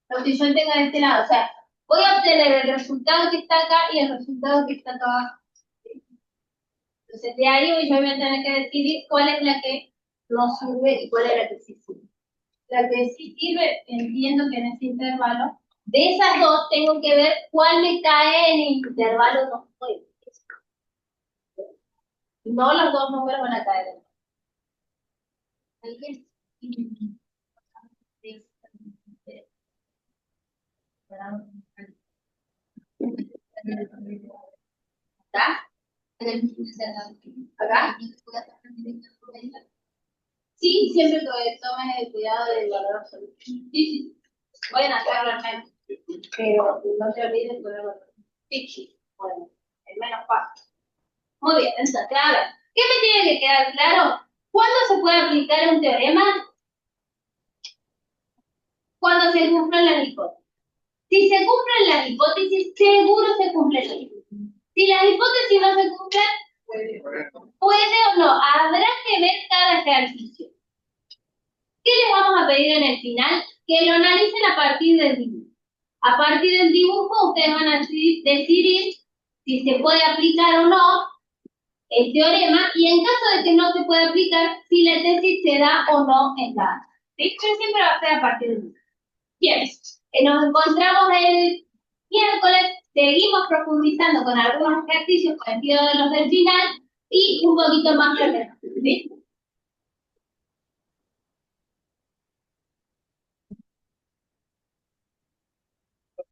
lo que yo tenga de este lado. O sea, voy a obtener el resultado que está acá y el resultado que está acá abajo. Entonces, de ahí yo voy a tener que decidir cuál es la que no sirve y cuál es la que sí sirve. La que sí sirve, entiendo que en ese intervalo, de esas dos tengo que ver cuál me cae en el intervalo 2, 9. No los dos números van a caer. ¿Acá? ¿Acá? Sí, siempre que tomes el cuidado del valor absoluto. Sí, sí. Pueden hacerlo al menos. Pero no te olvides de ponerlo. Sí, sí. Bueno, el menos fácil. Muy bien, entonces, a ver, ¿qué me tiene que quedar claro? ¿Cuándo se puede aplicar un teorema? Cuando se cumplen las hipótesis. Si se cumplen las hipótesis, seguro se cumplen las hipótesis. Si las hipótesis no se cumplen, puede o no, habrá que ver cada ejercicio. ¿Qué les vamos a pedir en el final? Que lo analicen a partir del dibujo. A partir del dibujo, ustedes van a decidir si se puede aplicar o no el teorema y en caso de que no se pueda aplicar, si la tesis se da o no en la. ¿Sí? Pero siempre va a ser a partir del dibujo. Bien, nos encontramos el miércoles, seguimos profundizando con algunos ejercicios parecidos de los del final y un poquito más de ¿sí?